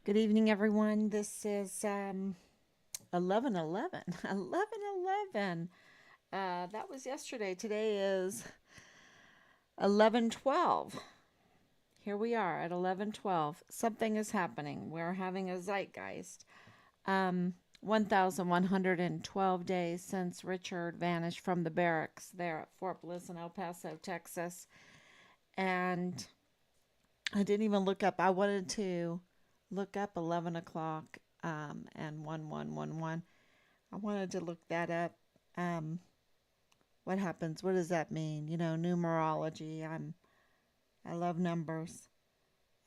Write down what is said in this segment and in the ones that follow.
Good evening, everyone. This is 11:11. 11:11. That was yesterday. Today is 11:12. Here we are at 11:12. Something is happening. We're having a zeitgeist. 1,112 days since Richard vanished from the barracks there at Fort Bliss in El Paso, Texas. And I didn't even look up. I wanted to look up 11 o'clock and 1111. I wanted to look that up. Um, what happens? What does that mean? Numerology. I love numbers.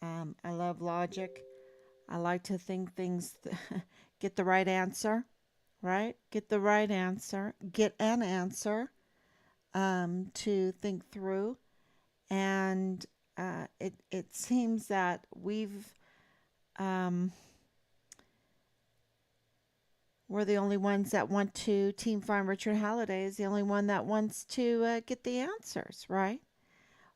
I love logic. I like to think things, get the right answer, right? Get the right answer. Get an answer to think through. And it seems that um, we're the only ones that want to team find Richard Halliday is the only one that wants to get the answers, right?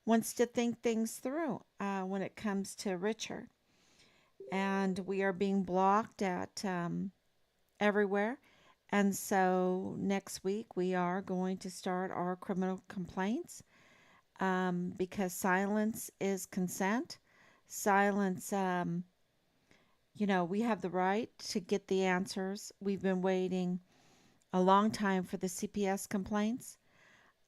Wants to think things through when it comes to Richard. And we are being blocked at everywhere. And so next week we are going to start our criminal complaints because silence is consent. Silence, we have the right to get the answers. We've been waiting a long time for the CPS complaints.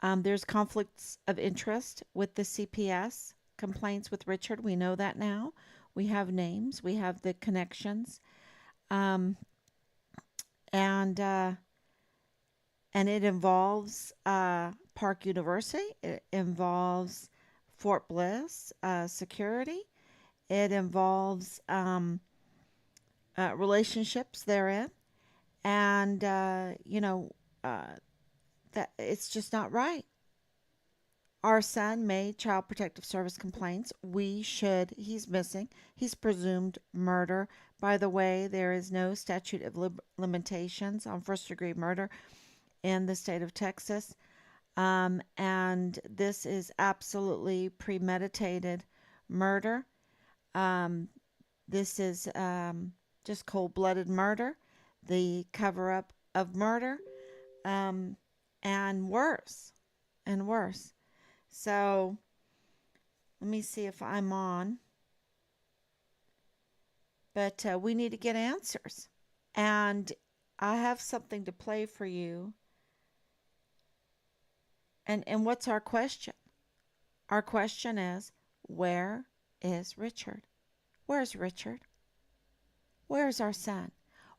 There's conflicts of interest with the CPS complaints with Richard. We know that now. We have names, we have the connections, um, and uh, and it involves Park University. It involves Fort Bliss security. It involves relationships therein, and uh, that it's just not right. Our son made child protective service complaints. He's missing. He's presumed murder. By the way, there is no statute of limitations on first degree murder in the state of Texas. And this is absolutely premeditated murder. Um, this is just cold blooded murder, the cover up of murder, um, and worse, and worse. So let me see if I'm on. But we need to get answers. And I have something to play for you. And what's our question? Our question is, where is Richard? Where's Richard? Where's our son?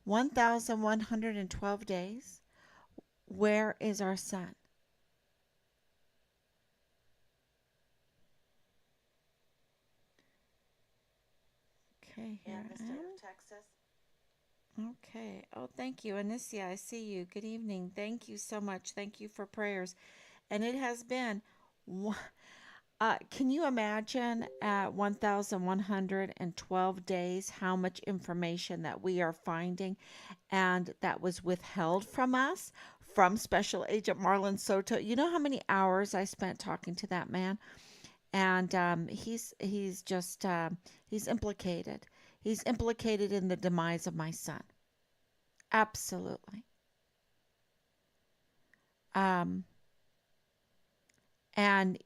1,112 days. Where is our son? Okay, here in the state of Texas. Okay. Oh, thank you. Anicia, I see you. Good evening. Thank you so much. Thank you for prayers. And it has been, can you imagine at 1,112 days how much information that we are finding and that was withheld from us from Special Agent Marlon Soto? You know how many hours I spent talking to that man? And he's just he's implicated. He's implicated in the demise of my son. Absolutely. Um, and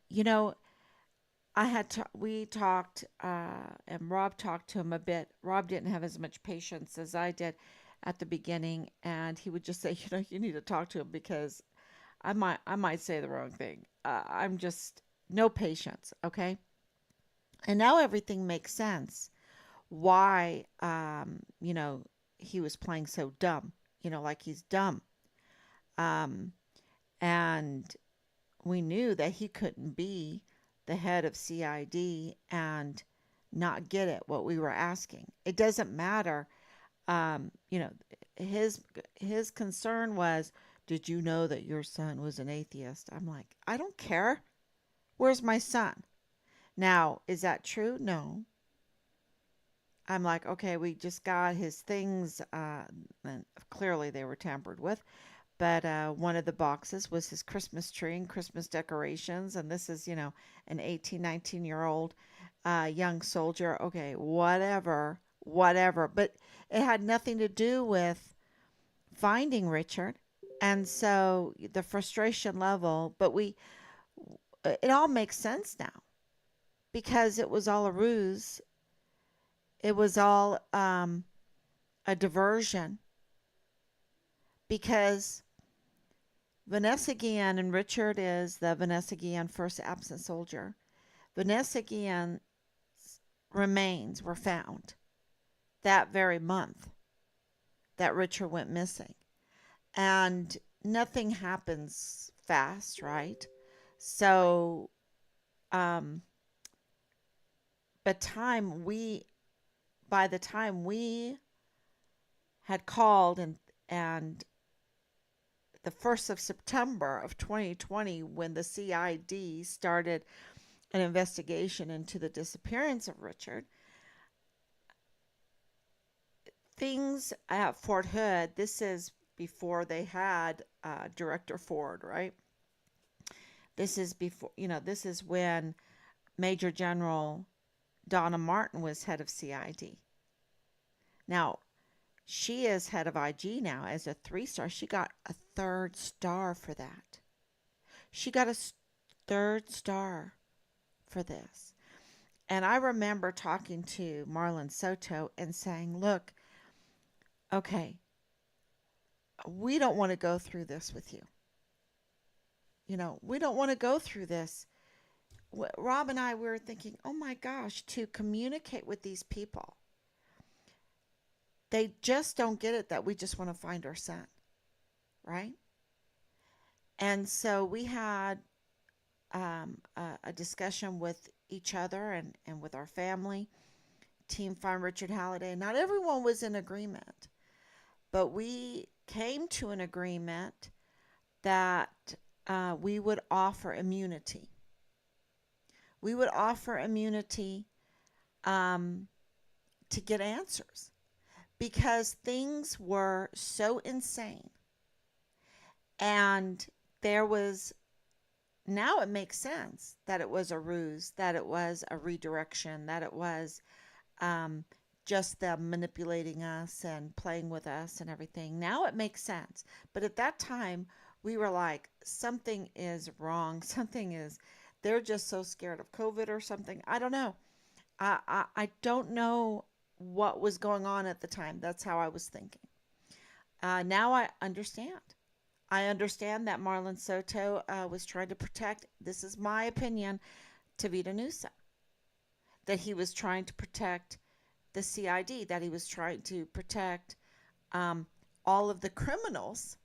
we talked, and Rob talked to him a bit. Rob didn't have as much patience as I did at the beginning, and he would just say, you need to talk to him because I might say the wrong thing. I'm just no patience, okay? And now everything makes sense. Why, he was playing so dumb, like he's dumb. Um, and we knew that he couldn't be the head of CID and not get it what we were asking. It doesn't matter. Um, you know, his his concern was, did you know that your son was an atheist? I'm like, I don't care. Where's my son? Now, is that true? No. I'm like, okay, we just got his things, and clearly they were tampered with. But one of the boxes was his Christmas tree and Christmas decorations. And this is, an 18, 19-year-old young soldier. Okay, whatever. whatever. But it had nothing to do with finding Richard. And so the frustration level, but it all makes sense now because it was all a ruse. It was all a diversion because Vanessa Guillen, and Richard is the Vanessa Guillen first absent soldier. Vanessa Guillen's remains were found that very month that Richard went missing. And nothing happens fast, right? So, um, but time we by the time we had called and the 1st of September of 2020 when the CID started an investigation into the disappearance of Richard, things at Fort Hood, this is before they had Director Ford, right? This is before, this is when Major General Donna Martin was head of CID. Now, she is head of IG now as a 3-star. She got a 3rd star for that. She got a 3rd star for this. And I remember talking to Marlon Soto and saying, look, okay, we don't want to go through this with you. We don't want to go through this. Rob and I, we were thinking, oh my gosh, to communicate with these people. They just don't get it that we just want to find our son, right? And so we had a discussion with each other and with our family. Team Find Richard Halliday. Not everyone was in agreement, but we came to an agreement that we would offer immunity. We would offer immunity to get answers because things were so insane. And there was, now it makes sense that it was a ruse, that it was a redirection, that it was just them manipulating us and playing with us and everything. Now it makes sense. But at that time, we were like, something is wrong. They're just so scared of COVID or something. I don't know. I don't know what was going on at the time. That's how I was thinking. Now I understand. I understand that Marlon Soto was trying to protect, this is my opinion, Tavita Newsom. That he was trying to protect the CID, that he was trying to protect all of the criminals,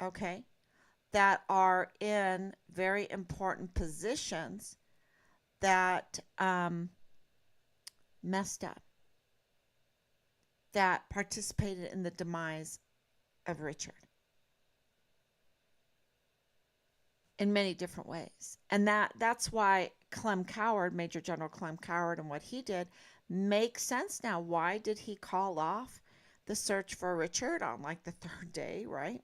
okay, that are in very important positions that messed up, that participated in the demise of Richard in many different ways. And that's why Clem Coward, Major General Clem Coward, and what he did makes sense now. Why did he call off the search for Richard on like the 3rd day, right?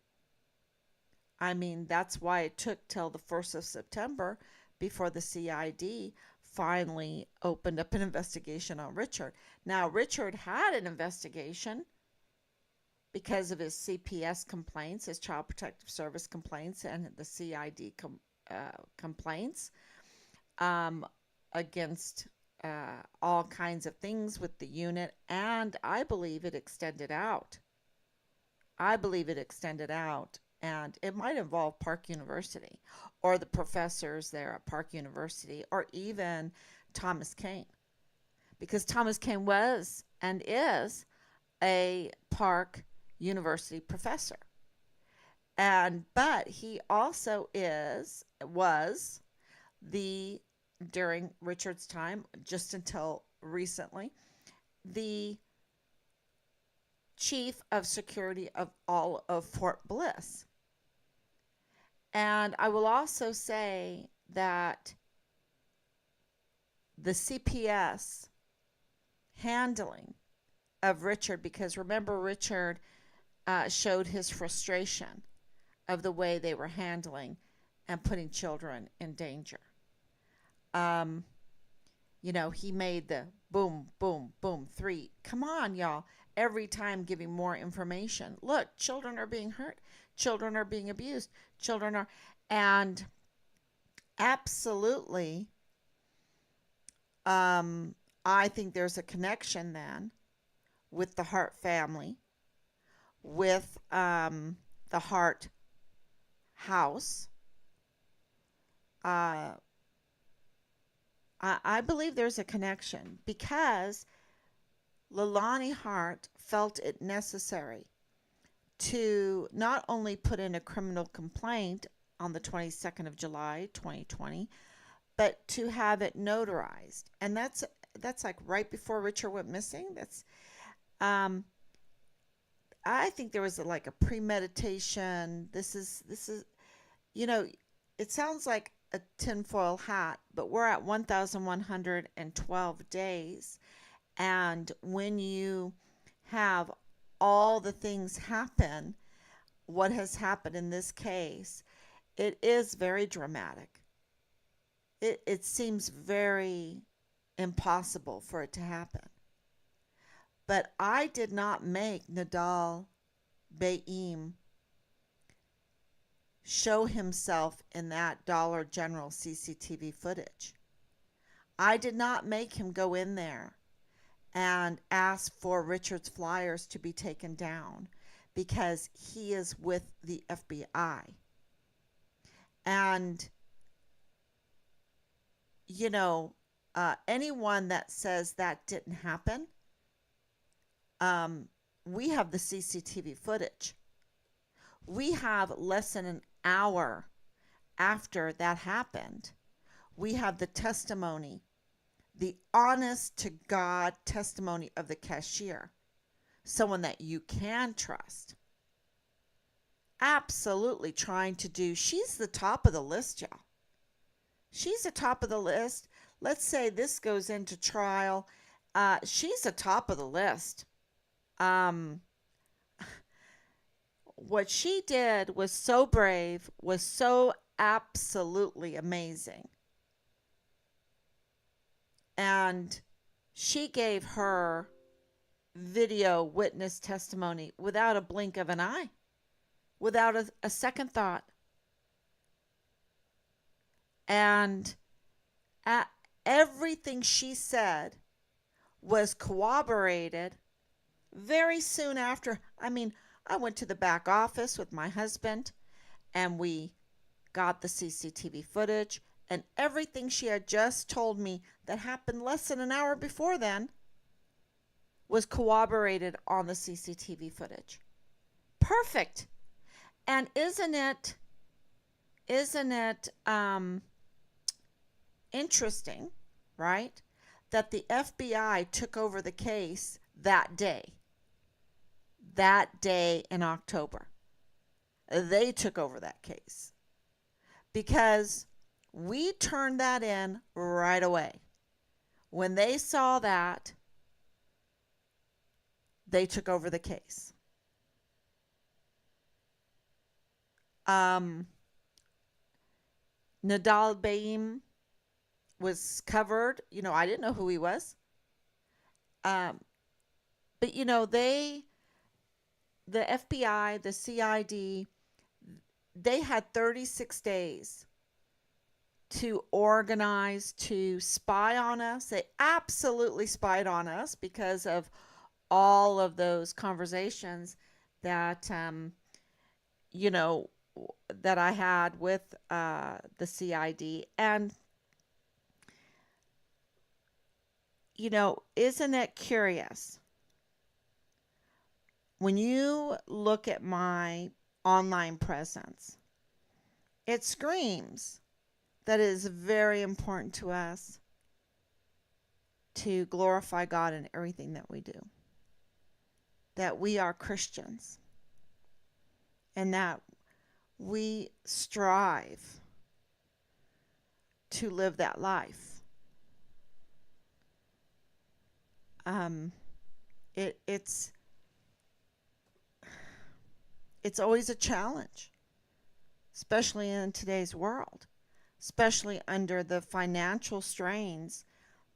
I mean, that's why it took till the 1st of September before the CID finally opened up an investigation on Richard. Now, Richard had an investigation because of his CPS complaints, his Child Protective Service complaints, and the CID complaints against all kinds of things with the unit, and I believe it extended out. And it might involve Park University or the professors there at Park University or even Thomas Cain, because Thomas Cain was and is a Park University professor. But he also was during Richard's time, just until recently, the chief of security of all of Fort Bliss. And I will also say that the CPS handling of Richard, because remember, Richard showed his frustration of the way they were handling and putting children in danger. He made the boom, boom, boom, 3. Come on, y'all. Every time giving more information. Look, children are being hurt. Children are being abused. Children are, and absolutely, um, I think there's a connection then with the Hart family, with the Hart house. Uh, I believe there's a connection because Leilani Hart felt it necessary to not only put in a criminal complaint on the 22nd of July, 2020, but to have it notarized. And that's like right before Richard went missing. That's um I think there was like a premeditation. This is you know, it sounds like a tinfoil hat, but we're at 1,112 days. And when you have all the things happen, what has happened in this case, it is very dramatic. It seems very impossible for it to happen. But I did not make Nadal Baim show himself in that Dollar General CCTV footage. I did not make him go in there and ask for Richard's flyers to be taken down because he is with the FBI. And, you know, anyone that says that didn't happen, we have the CCTV footage. We have less than an hour after that happened. We have the testimony, the honest to God testimony of the cashier, someone that you can trust. Absolutely trying to do, she's the top of the list, y'all. She's the top of the list. Let's say this goes into trial. She's the top of the list. Um, what she did was so brave, was so absolutely amazing. And she gave her video witness testimony without a blink of an eye, without a second thought. And everything she said was corroborated very soon after. I mean, I went to the back office with my husband and we got the CCTV footage, and everything she had just told me that happened less than an hour before then was corroborated on the CCTV footage. Perfect. And isn't it interesting, right? That the FBI took over the case that day in October. They took over that case because we turned that in right away. When they saw that, they took over the case. Nadal Baim was covered. You know, I didn't know who he was. But, you know, the FBI, the CID, they had 36 days to organize, to spy on us. They absolutely spied on us because of all of those conversations that, you know, that I had with the CID. And, you know, isn't it curious? When you look at my online presence, it screams that it is very important to us to glorify God in everything that we do. That we are Christians and that we strive to live that life. It's always a challenge, especially in today's world, especially under the financial strains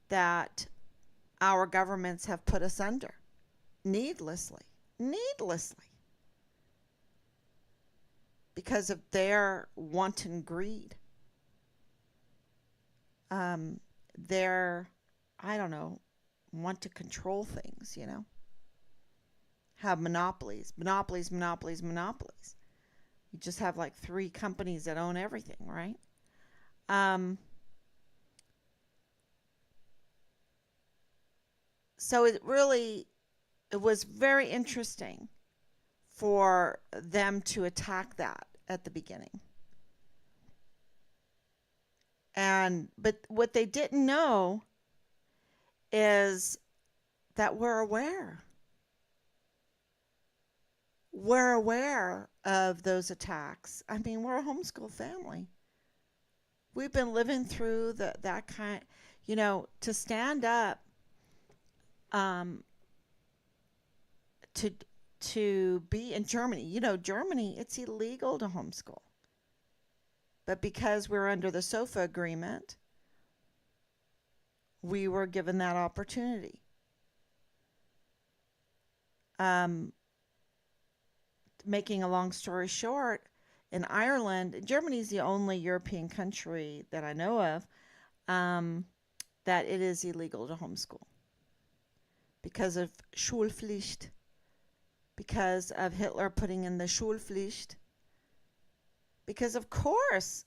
that our governments have put us under needlessly, needlessly, because of their wanton greed. Um, their, I don't know, want to control things, have monopolies, monopolies, monopolies, monopolies. You just have like three companies that own everything, right? Um, so it was very interesting for them to attack that at the beginning. And but what they didn't know is that we're aware of those attacks. I mean, we're a homeschool family. We've been living through that kind, to stand up, um, to be in Germany. Germany, it's illegal to homeschool, but because we're under the SOFA agreement, we were given that opportunity. Um, Making a long story short, in Ireland, Germany is the only European country that I know of, um, that it is illegal to homeschool because of Schulpflicht, because of Hitler putting in the Schulpflicht, because of course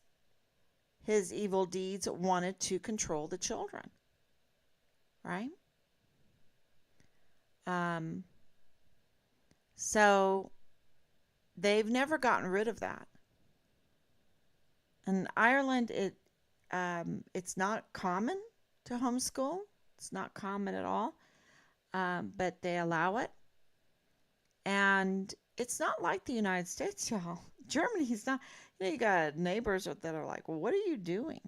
his evil deeds wanted to control the children, right? Um, so they've never gotten rid of that. In Ireland, it's not common to homeschool. It's not common at all, but they allow it. And it's not like the United States, y'all. Germany's not. You got neighbors that are like, well, what are you doing?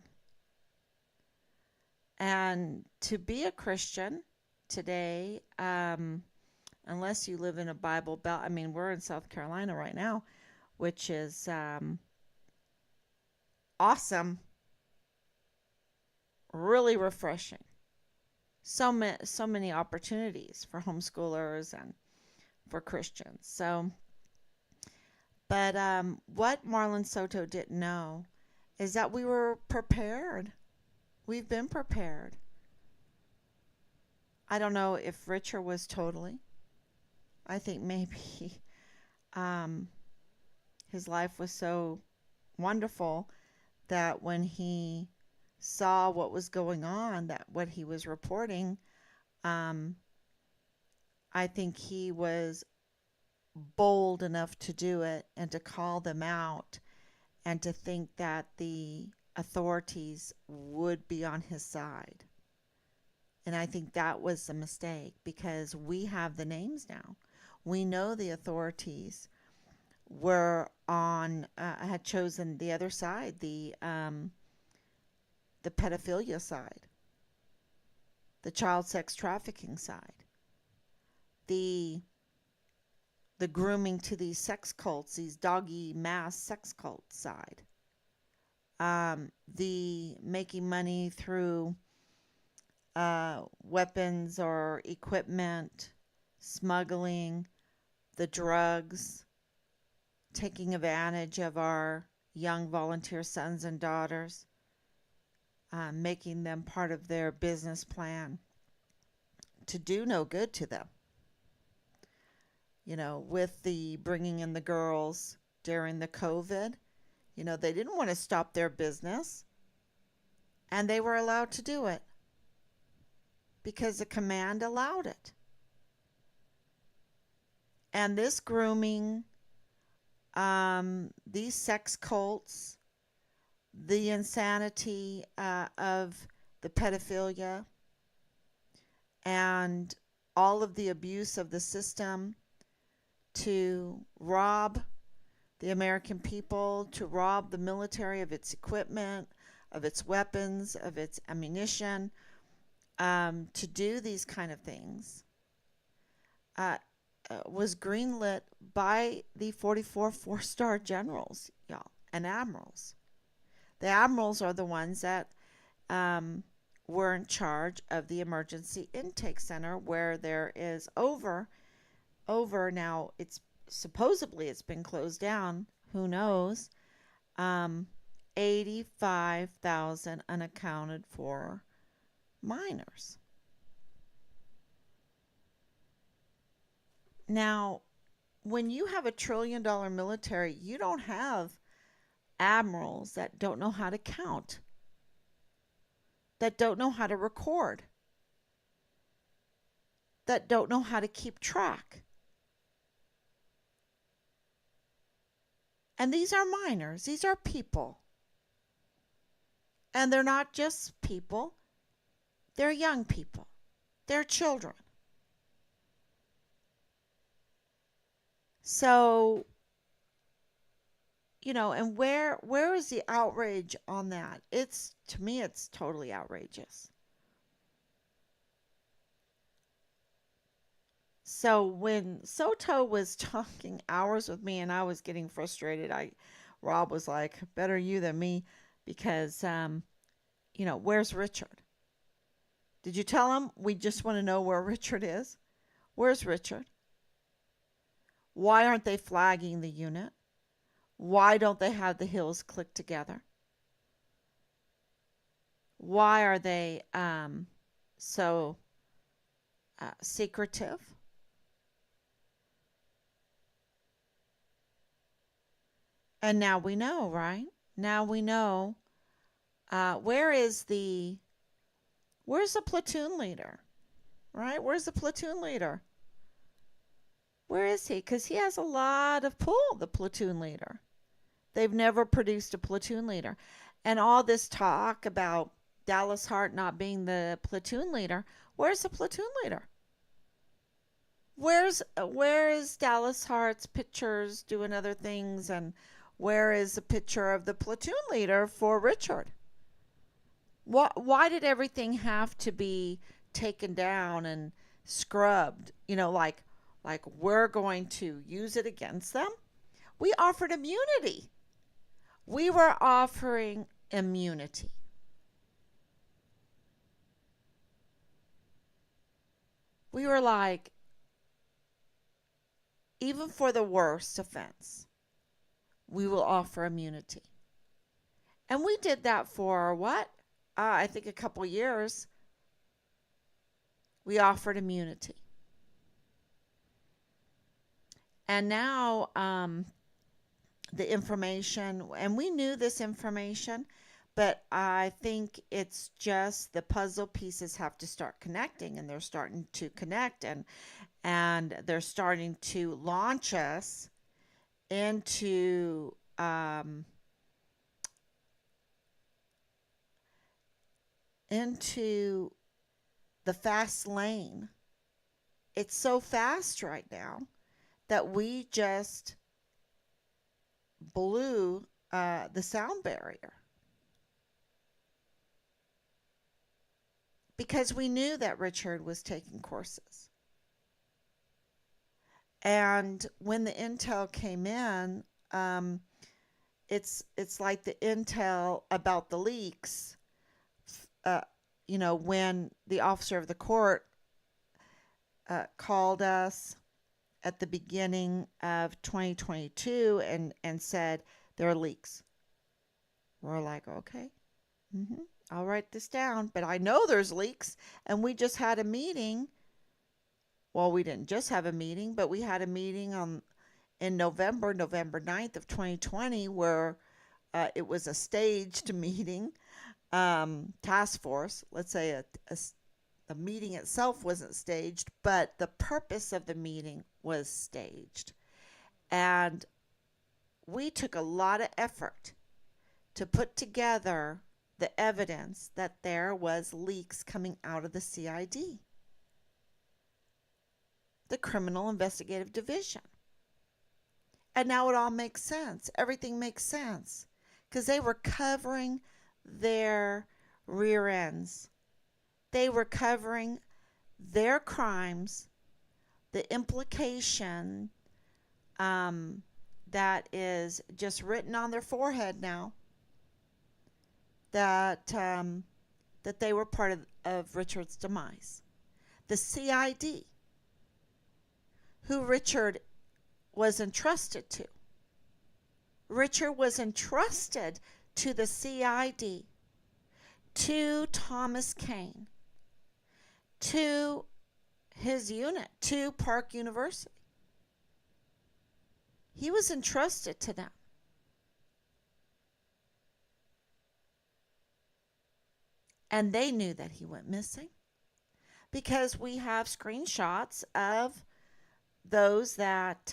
And to be a Christian today, unless you live in a Bible Belt, I mean, we're in South Carolina right now, which is awesome, really refreshing. So many opportunities for homeschoolers and for Christians. But what Marlon Soto didn't know is that we were prepared. We've been prepared. I don't know if Richard was totally. I think maybe um, his life was so wonderful that when he saw what was going on, that what he was reporting, um, I think he was bold enough to do it and to call them out and to think that the authorities would be on his side. And I think that was a mistake because we have the names now. We know the authorities were had chosen the other side, the pedophilia side, the child sex trafficking side, the grooming to these sex cults, these doggy mass sex cult side, the making money through weapons or equipment, smuggling, the drugs, taking advantage of our young volunteer sons and daughters, making them part of their business plan to do no good to them. With the bringing in the girls during the COVID, they didn't want to stop their business and they were allowed to do it because the command allowed it. And this grooming, these sex cults, the insanity of the pedophilia, and all of the abuse of the system to rob the American people, to rob the military of its equipment, of its weapons, of its ammunition, to do these kind of things, was greenlit by the 44 four-star generals, y'all, and admirals. The admirals are the ones that were in charge of the emergency intake center where there is over now, it's supposedly it's been closed down, who knows, um 85,000 unaccounted for minors. Now, when you have $1 trillion military, you don't have admirals that don't know how to count, that don't know how to record, that don't know how to keep track. And these are minors, these are people. And they're not just people, they're young people, they're children. So, and where is the outrage on that? It's, to me, it's totally outrageous. So when Soto was talking hours with me and I was getting frustrated, Rob was like, better you than me, because where's Richard? Did you tell him we just want to know where Richard is? Where's Richard? Why aren't they flagging the unit? Why don't they have the hills clicked together? Why are they so secretive? And now we know, right? Now we know. Where's the platoon leader? Right? Where's the platoon leader? Where is he? Because he has a lot of pull, the platoon leader. They've never produced a platoon leader. And all this talk about Dallas Hart not being the platoon leader, where's the platoon leader? Where is Dallas Hart's pictures doing other things, and where is the picture of the platoon leader for Richard? Why did everything have to be taken down and scrubbed? Like we're going to use it against them? We offered immunity. We were offering immunity. We were like, even for the worst offense, we will offer immunity. And we did that for what? I think a couple years. We offered immunity. And now the information, and we knew this information, but I think it's just the puzzle pieces have to start connecting, and they're starting to connect, and they're starting to launch us into into the fast lane. It's so fast right now that we just blew the sound barrier because we knew that Richard was taking courses. And when the intel came in, it's like the intel about the leaks. Uh, when the officer of the court called us at the beginning of 2022 and said there are leaks. We're like, okay, I'll write this down, but I know there's leaks, and we just had a meeting. Well, we didn't just have a meeting, but we had a meeting in November 9th of 2020, where it was a staged meeting, task force. Let's say the meeting itself wasn't staged, but the purpose of the meeting was staged. And we took a lot of effort to put together the evidence that there was leaks coming out of the CID, the Criminal Investigative Division. And now it all makes sense. Everything makes sense because they were covering their rear ends. They were covering their crimes, the implication that is just written on their forehead now, that that they were part of Richard's demise. The CID, who Richard was entrusted to. Richard was entrusted to the CID, to Thomas Cain, to his unit, to Park University. He was entrusted to them. And they knew that he went missing because we have screenshots of those that,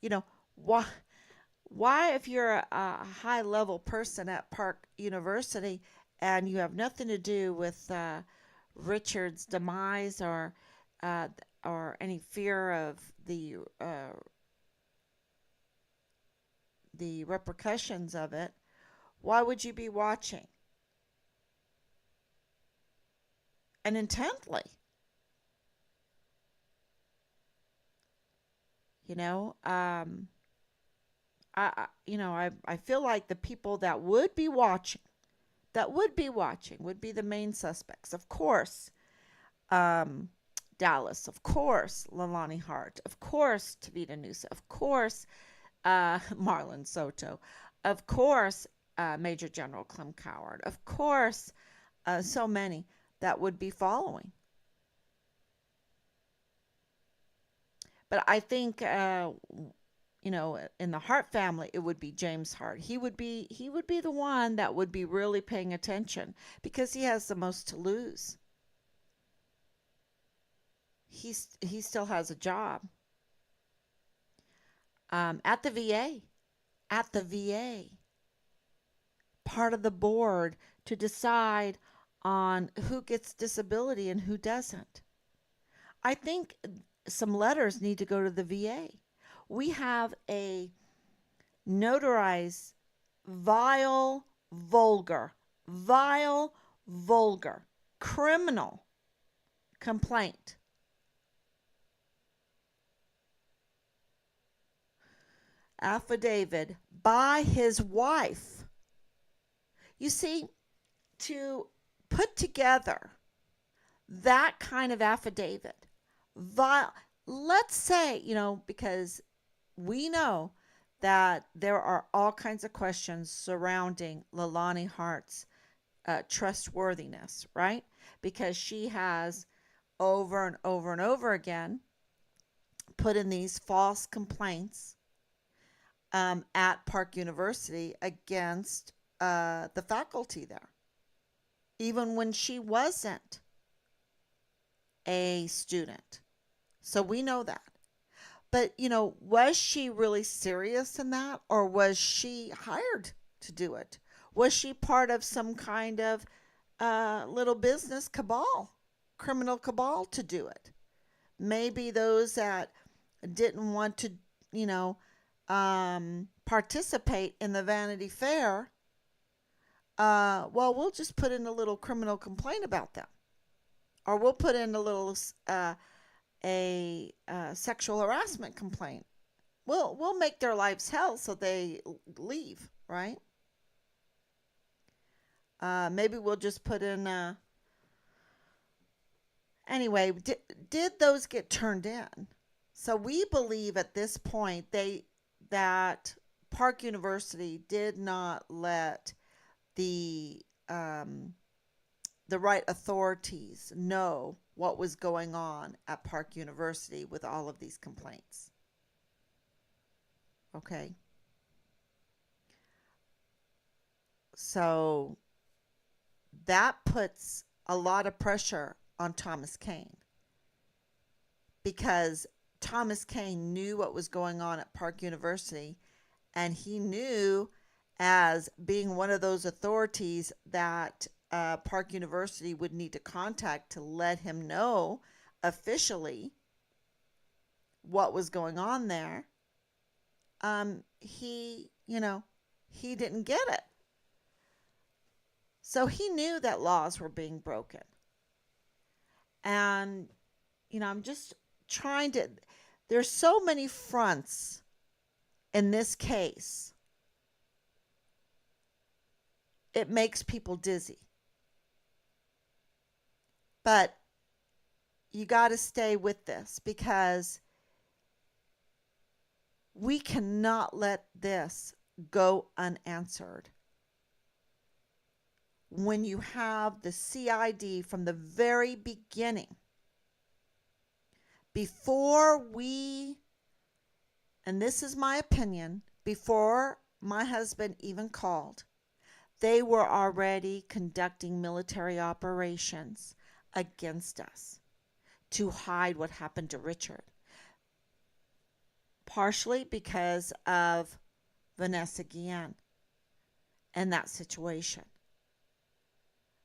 you know, why if you're a high level person at Park University and you have nothing to do with Richard's demise uh, or any fear of the repercussions of it, why would you be watching and intently? You know, I feel like the people that would be watching, would be the main suspects. Of course, um, Dallas. Of course, Leilani Hart. Of course, Tavita Nusa. Of course, Marlon Soto. Of course, Major General Clem Coward. Of course, so many that would be following. But I think, in the Hart family, it would be James Hart. He would be the one that would be really paying attention because he has the most to lose. He still has a job at the VA. At the VA, part of the board to decide on who gets disability and who doesn't. I think some letters need to go to the VA. We have a notarized, vile, vile, vulgar, criminal complaint. Affidavit by his wife. You see, to put together that kind of affidavit, let's say, because we know that there are all kinds of questions surrounding Leilani Hart's trustworthiness, right? Because she has over and over and over again put in these false complaints at Park University against the faculty there, even when she wasn't a student. So we know that. But, was she really serious in that? Or was she hired to do it? Was she part of some kind of little business cabal, criminal cabal to do it? Maybe those that didn't want to, participate in the Vanity Fair, well, we'll just put in a little criminal complaint about them. Or we'll put in a little sexual harassment complaint. We'll make their lives hell so they leave, right? Maybe we'll just put in. Anyway, did those get turned in? So we believe at this point that Park University did not let the right authorities know what was going on at Park University with all of these complaints. Okay. So that puts a lot of pressure on Thomas Cain because Thomas Cain knew what was going on at Park University, and he knew, as being one of those authorities that Park University would need to contact to let him know officially what was going on there. He didn't get it. So he knew that laws were being broken. And, I'm just trying to, there's so many fronts in this case. It makes people dizzy. But you got to stay with this because we cannot let this go unanswered. When you have the CID from the very beginning, before we, and this is my opinion, before my husband even called, they were already conducting military operations against us to hide what happened to Richard. Partially because of Vanessa Guillen and that situation.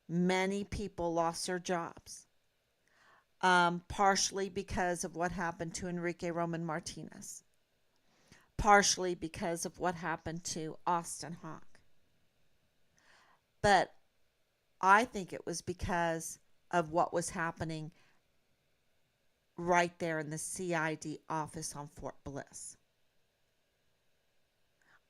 Many people lost their jobs. Partially because of what happened to Enrique Roman Martinez. Partially because of what happened to Austin Hawk. But I think it was because of what was happening right there in the CID office on Fort Bliss.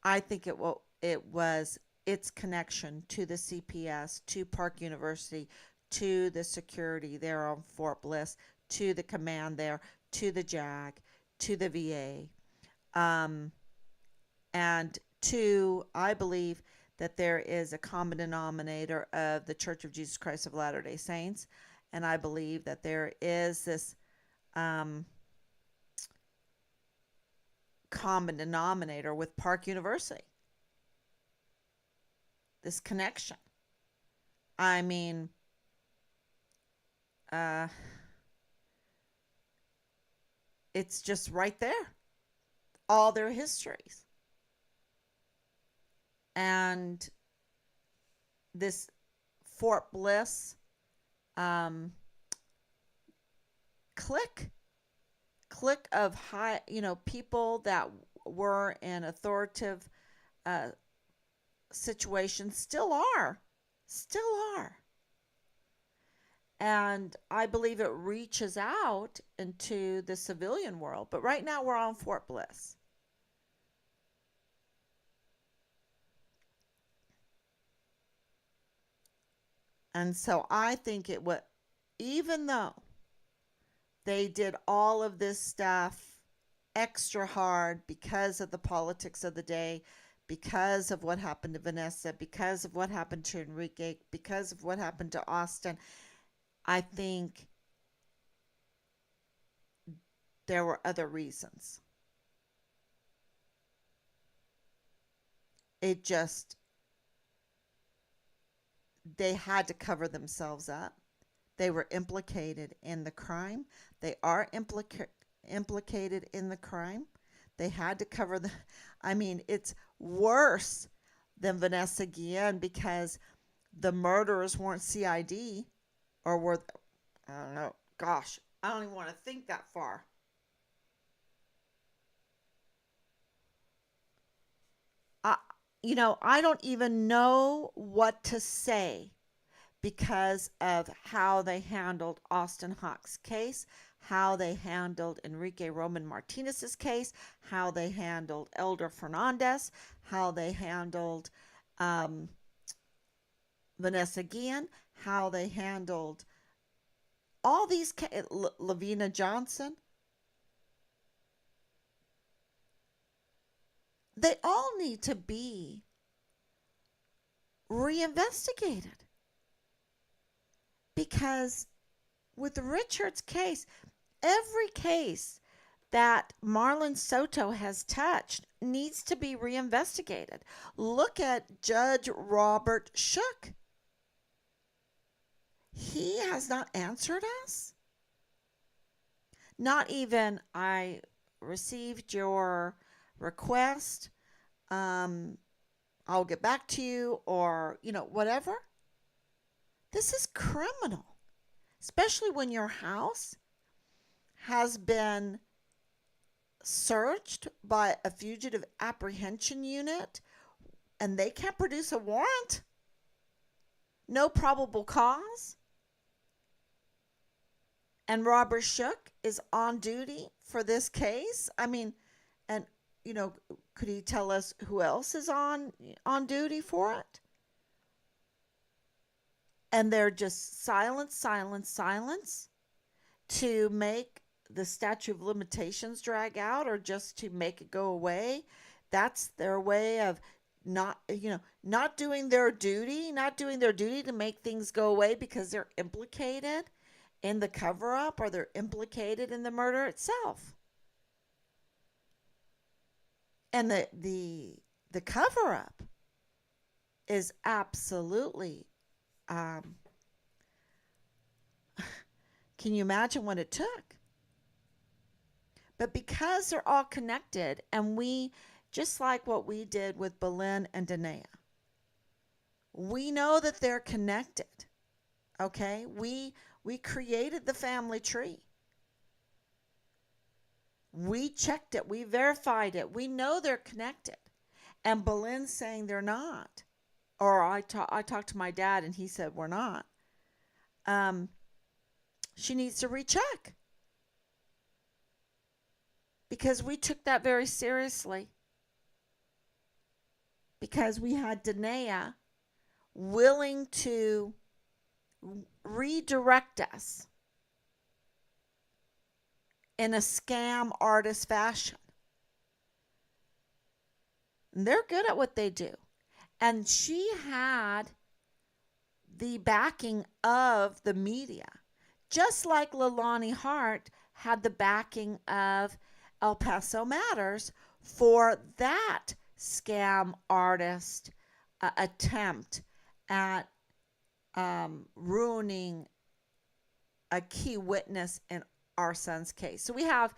I think it was its connection to the CPS, to Park University, to the security there on Fort Bliss, to the command there, to the JAG, to the VA, and to, I believe, that there is a common denominator of the Church of Jesus Christ of Latter-day Saints, and I believe that there is this common denominator with Park University. This connection. I mean, it's just right there. All their histories. And this Fort Bliss clique of high, people that were in authoritative situations still are. And I believe it reaches out into the civilian world. But right now we're on Fort Bliss. And so I think it would, even though they did all of this stuff extra hard because of the politics of the day, because of what happened to Vanessa, because of what happened to Enrique, because of what happened to Austin, I think there were other reasons. It just, they had to cover themselves up. They were implicated in the crime. They are implicated in the crime. They had to cover the. I mean, it's worse than Vanessa Guillen because the murderers weren't CID or were. I don't know. Gosh, I don't even want to think that far. I, I don't even know what to say because of how they handled Austin Hawk's case, how they handled Enrique Roman Martinez's case, how they handled Elder Fernandez, how they handled um, Vanessa Guillen, how they handled all these, Lavina Johnson. They all need to be reinvestigated because with Richard's case, every case that Marlon Soto has touched needs to be reinvestigated. Look at Judge Robert Shook. He has not answered us. Not even, I received your request. I'll get back to you, or, whatever. This is criminal, especially when your house has been searched by a fugitive apprehension unit and they can't produce a warrant. No probable cause. And Robert Shook is on duty for this case. I mean, and could he tell us who else is on duty for it? And they're just silence, silence, silence to make the statute of limitations drag out or just to make it go away. That's their way of not doing their duty, not doing their duty to make things go away because they're implicated in the cover up or they're implicated in the murder itself. And the cover up is absolutely um, can you imagine what it took? But because they're all connected, and we, just like what we did with Belen and Danae, we know that they're connected. Okay? We created the family tree. We checked it. We verified it. We know they're connected. And Belen's saying they're not. Or I talked to my dad and he said we're not. She needs to recheck. Because we took that very seriously. Because we had Danae willing to redirect us in a scam artist fashion. And they're good at what they do. And she had the backing of the media, just like Leilani Hart had the backing of El Paso Matters for that scam artist attempt at ruining a key witness in our son's case. So we have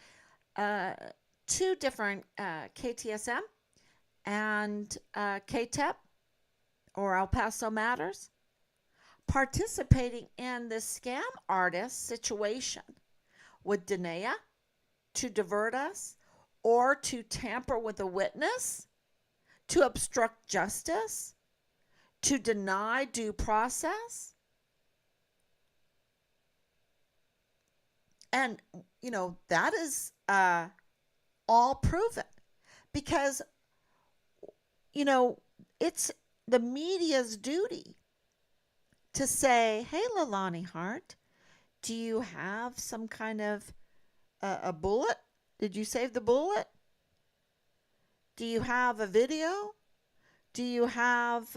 two different KTSM and KTEP, or El Paso Matters, participating in this scam artist situation with Danae to divert us or to tamper with a witness, to obstruct justice, to deny due process. And, that is all proven because, it's the media's duty to say, hey, Leilani Hart, do you have some kind of a bullet? Did you save the bullet? Do you have a video? Do you have,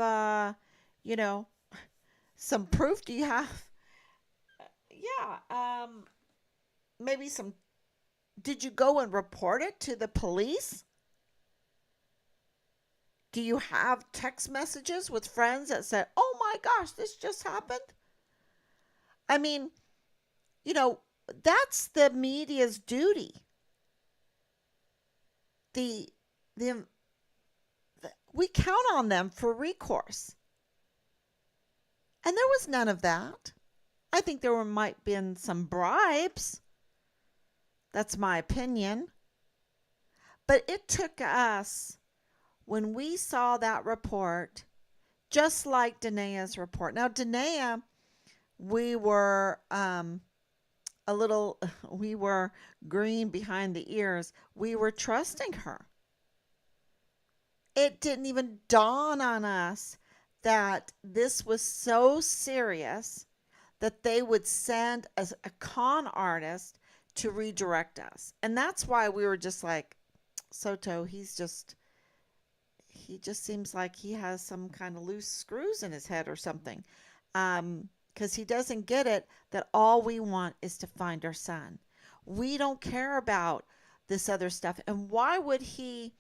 some proof? Do you have, maybe some, did you go and report it to the police? Do you have text messages with friends that said, oh my gosh, this just happened? I mean, that's the media's duty. The we count on them for recourse. And there was none of that. I think might have been some bribes. That's my opinion. But it took us, when we saw that report, just like Danae's report. Now, Danae, we were we were green behind the ears. We were trusting her. It didn't even dawn on us that this was so serious that they would send a con artist to redirect us. And that's why we were just like, Soto, he just seems like he has some kind of loose screws in his head or something. Because he doesn't get it that all we want is to find our son. We don't care about this other stuff. And why would he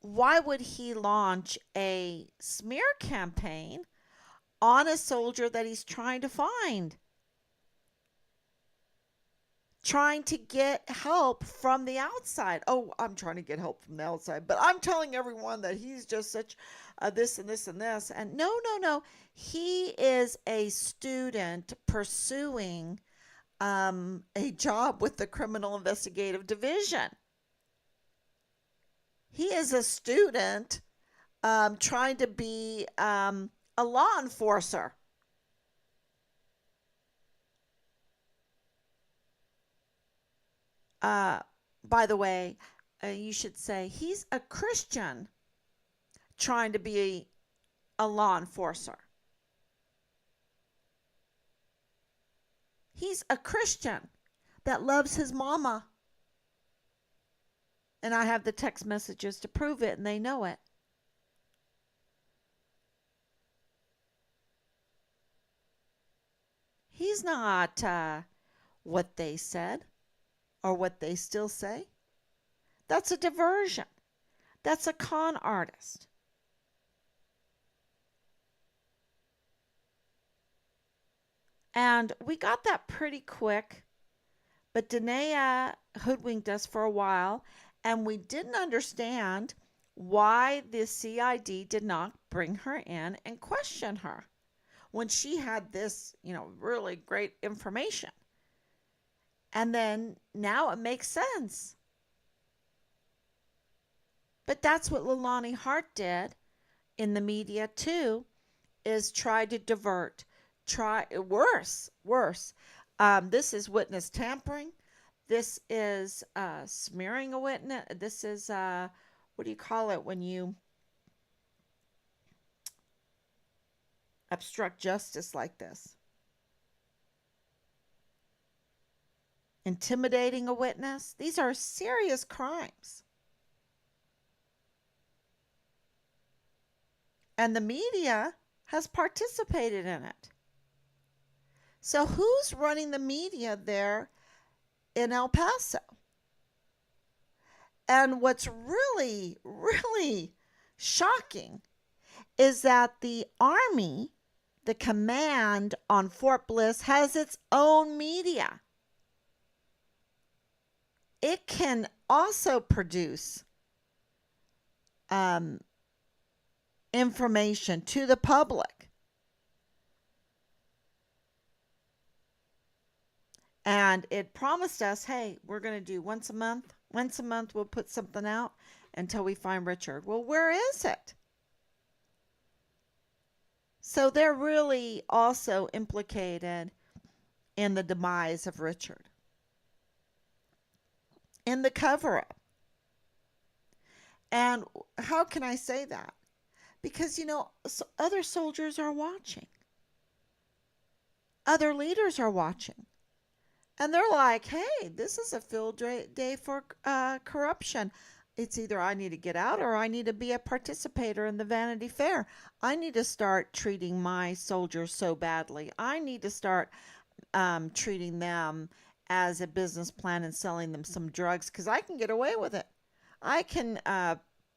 launch a smear campaign on a soldier that he's trying to find? Trying to get help from the outside. Oh, I'm trying to get help from the outside, but I'm telling everyone that he's just such this and this and this. And no. He is a student pursuing a job with the Criminal Investigative Division. He is a student trying to be a law enforcer. By the way, you should say he's a Christian trying to be a law enforcer. He's a Christian that loves his mama. And I have the text messages to prove it, and they know it. He's not what they said or what they still say. That's a diversion. That's a con artist. And we got that pretty quick, but Danae hoodwinked us for a while, and we didn't understand why the CID did not bring her in and question her when she had this, really great information. And then now it makes sense. But that's what Leilani Hart did in the media too, is try to divert. Try worse. This is witness tampering. This is smearing a witness. This is what do you call it when you obstruct justice like this? Intimidating a witness. These are serious crimes. And the media has participated in it. So who's running the media there in El Paso? And what's really, really shocking is that the Army, the command on Fort Bliss, has its own media. It can also produce information to the public. And it promised us, hey, we're going to do once a month. Once a month, we'll put something out until we find Richard. Well, where is it? So they're really also implicated in the demise of Richard, in the cover up. And how can I say that? Because, other soldiers are watching, other leaders are watching. And they're like, hey, this is a field day for corruption. It's either I need to get out or I need to be a participator in the Vanity Fair. I need to start treating my soldiers so badly. I need to start treating them as a business plan and selling them some drugs because I can get away with it. I can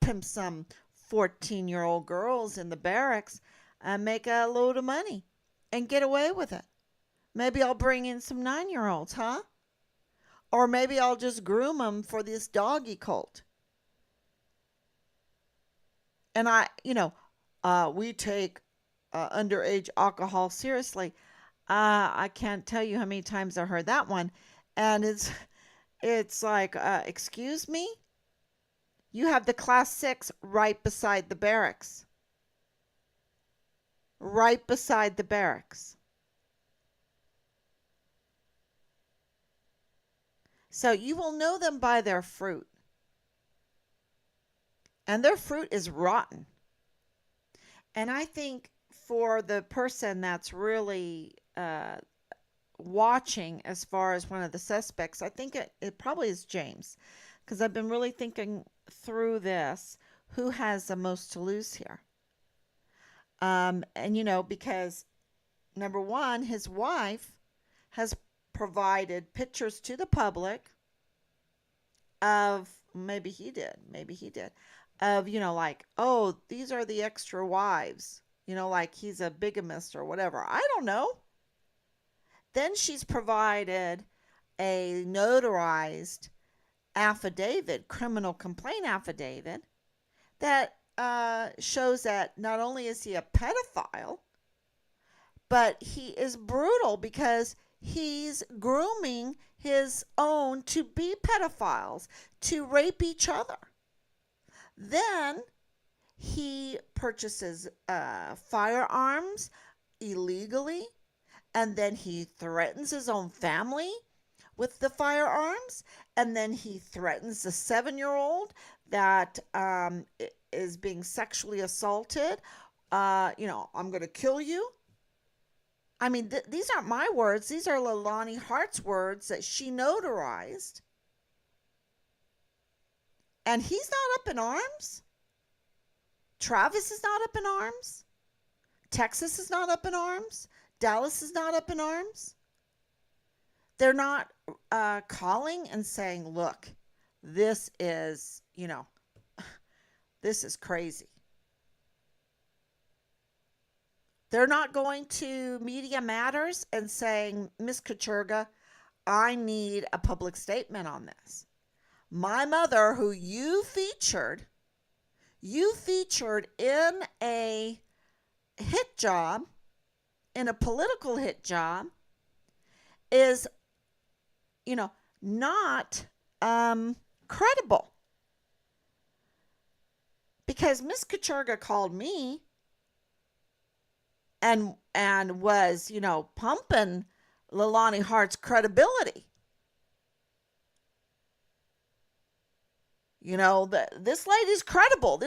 pimp some 14-year-old girls in the barracks and make a load of money and get away with it. Maybe I'll bring in some 9-year-olds, huh? Or maybe I'll just groom them for this doggy cult. And we take underage alcohol seriously. I can't tell you how many times I heard that one. And it's like, excuse me? You have the class 6 right beside the barracks. Right beside the barracks. So you will know them by their fruit. And their fruit is rotten. And I think for the person that's really watching as far as one of the suspects, I think it probably is James. Because I've been really thinking through this. Who has the most to lose here? And, because number one, his wife has provided pictures to the public of, maybe he did, of, like, oh, these are the extra wives, like he's a bigamist or whatever. I don't know. Then she's provided a notarized affidavit, criminal complaint affidavit, that shows that not only is he a pedophile, but he is brutal because he's grooming his own to be pedophiles, to rape each other. Then he purchases firearms illegally, and then he threatens his own family with the firearms, and then he threatens the 7-year-old that is being sexually assaulted. I'm going to kill you. I mean, these aren't my words. These are Leilani Hart's words that she notarized. And he's not up in arms. Travis is not up in arms. Texas is not up in arms. Dallas is not up in arms. They're not calling and saying, look, this is, this is crazy. They're not going to Media Matters and saying, Miss Kacherga, I need a public statement on this. My mother, who you featured in a hit job, in a political hit job, is, not credible. Because Miss Kacherga called me and was, pumping Leilani Hart's credibility. This lady's credible.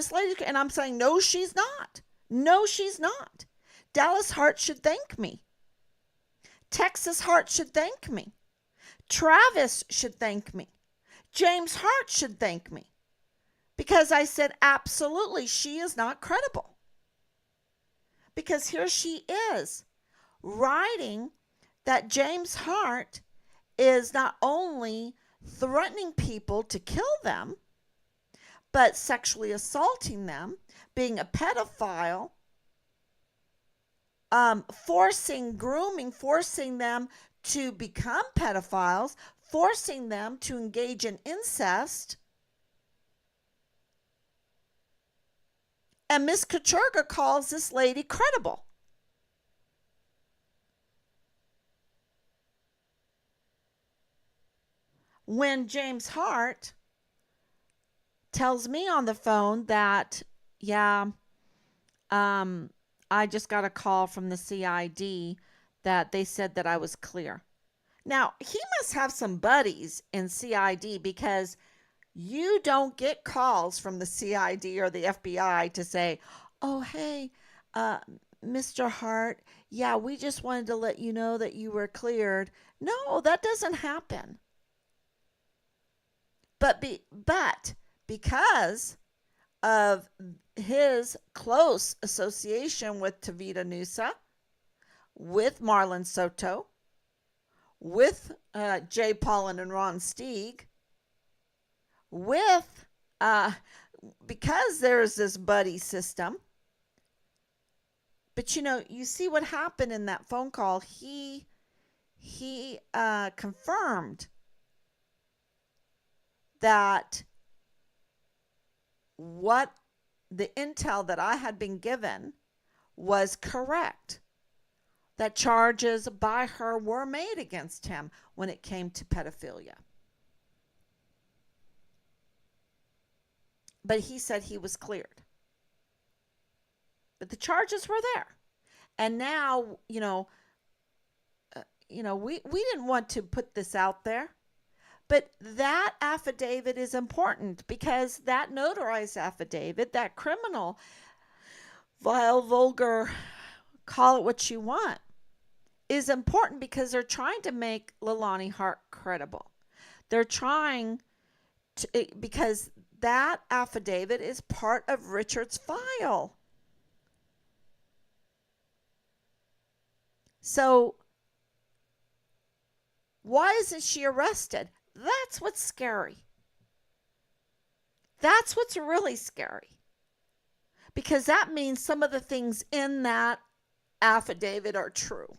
And I'm saying, no, she's not. No, she's not. Dallas Hart should thank me. Texas Hart should thank me. Travis should thank me. James Hart should thank me. Because I said, absolutely, she is not credible. Because here she is, writing that James Hart is not only threatening people to kill them, but sexually assaulting them, being a pedophile, forcing them to become pedophiles, forcing them to engage in incest. And Miss Kacherga calls this lady credible. When James Hart tells me on the phone that, I just got a call from the CID that they said that I was clear. Now, he must have some buddies in CID, because you don't get calls from the CID or the FBI to say, oh, hey, Mr. Hart, we just wanted to let you know that you were cleared. No, that doesn't happen. But because of his close association with Tavita Nusa, with Marlon Soto, with Jay Pollan and Ron Steig, because there's this buddy system. But you see what happened in that phone call. He confirmed that what the intel that I had been given was correct. That charges by her were made against him when it came to pedophilia. But he said he was cleared. But the charges were there. And now, we didn't want to put this out there. But that affidavit is important, because that notarized affidavit, that criminal, vile, vulgar, call it what you want, is important because they're trying to make Leilani Hart credible. They're trying to, because that affidavit is part of Richard's file. So why isn't she arrested? That's what's scary. That's what's really scary. Because that means some of the things in that affidavit are true.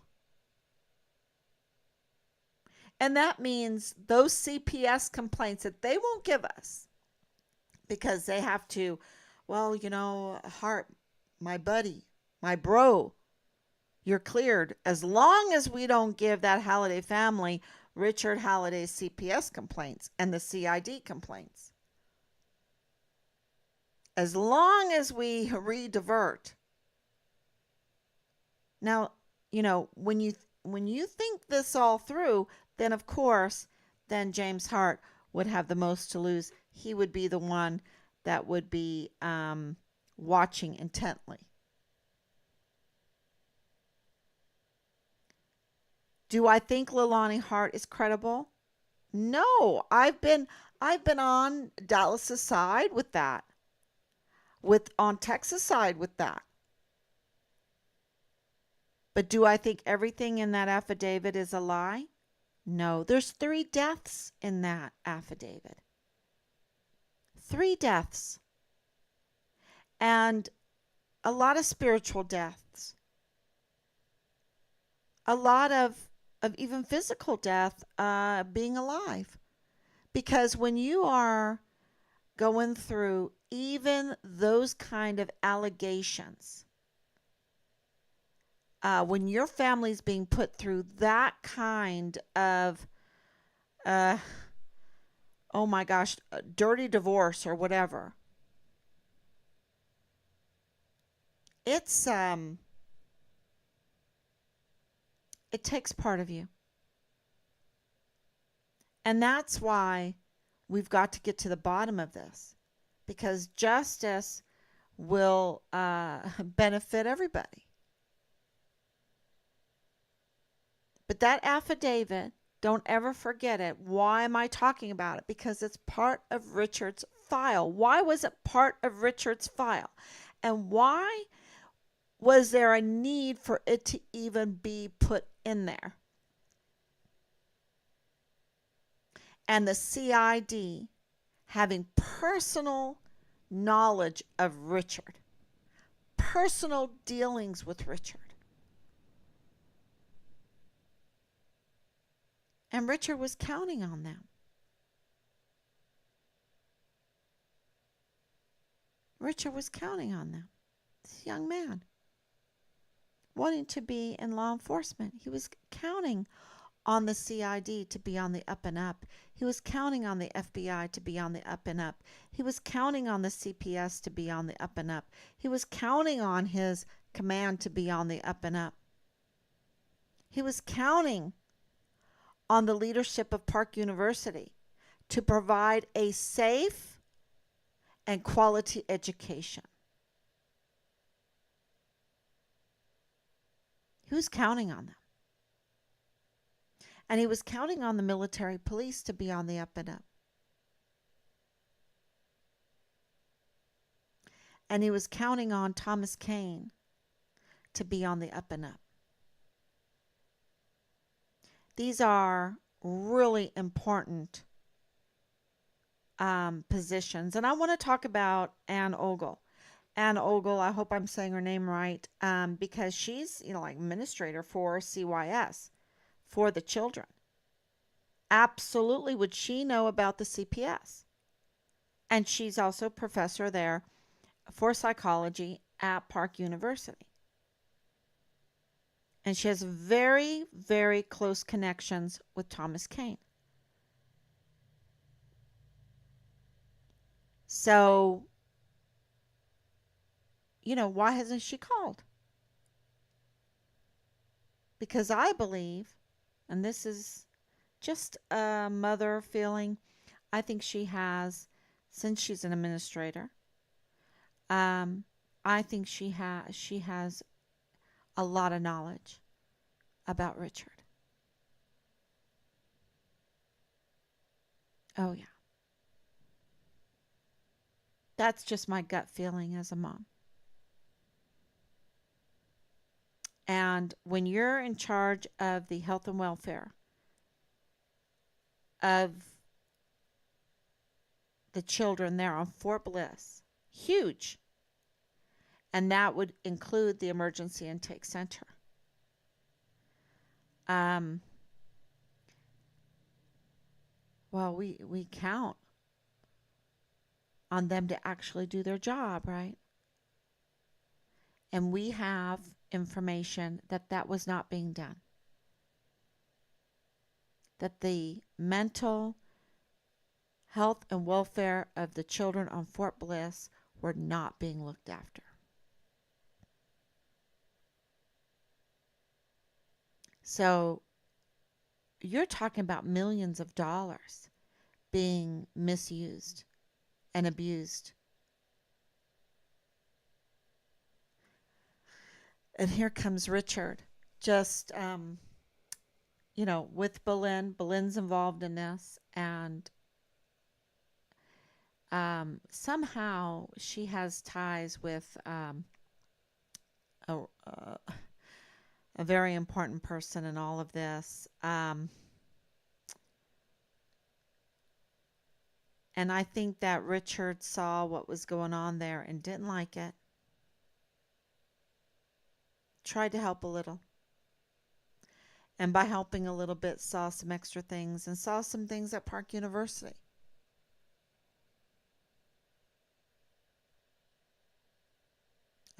And that means those CPS complaints that they won't give us, because they have to, Hart, my buddy, my bro, you're cleared. As long as we don't give that Halliday family Richard Halliday's CPS complaints and the CID complaints. As long as we redivert. Now, when you think this all through, then of course, then James Hart would have the most to lose. He would be the one that would be watching intently. Do I think Leilani Hart is credible? No, I've been on Dallas's side with that, with on Texas side with that. But do I think everything in that affidavit is a lie? No, there's 3 deaths in that affidavit. 3 deaths. And a lot of spiritual deaths. A lot of even physical death, being alive. Because when you are going through even those kind of allegations, when your family's being put through that kind of, uh, oh my gosh, dirty divorce or whatever, it's it takes part of you. And that's why we've got to get to the bottom of this, because justice will benefit everybody. But that affidavit, don't ever forget it. Why am I talking about it? Because it's part of Richard's file. Why was it part of Richard's file? And why was there a need for it to even be put in there? And the CID having personal knowledge of Richard, personal dealings with Richard. And Richard was counting on them. Richard was counting on them. This young man wanting to be in law enforcement. He was counting on the CID to be on the up and up. He was counting on the FBI to be on the up and up. He was counting on the CPS to be on the up and up. He was counting on his command to be on the up and up. He was counting on the leadership of Park University to provide a safe and quality education. He was counting on them. And he was counting on the military police to be on the up and up. And he was counting on Thomas Cain to be on the up and up. These are really important positions. And I want to talk about Ann Ogle. Ann Ogle, I hope I'm saying her name right, because she's, like administrator for CYS, for the children. Absolutely would she know about the CPS. And she's also professor there for psychology at Park University. And she has very, very close connections with Thomas Cain. So, why hasn't she called? Because I believe, and this is just a mother feeling, I think she has, since she's an administrator, I think she has a lot of knowledge about Richard. Oh yeah. That's just my gut feeling as a mom. And when you're in charge of the health and welfare of the children there on Fort Bliss, huge. And that would include the emergency intake center. Um, well, we count on them to actually do their job, right? And we have information that that was not being done. That the mental health and welfare of the children on Fort Bliss were not being looked after. So you're talking about millions of dollars being misused and abused. And here comes Richard, just with Boleyn. Boleyn's involved in this, and somehow she has ties with a very important person in all of this. And I think that Richard saw what was going on there and didn't like it. Tried to help a little. And by helping a little bit, saw some extra things and saw some things at Park University.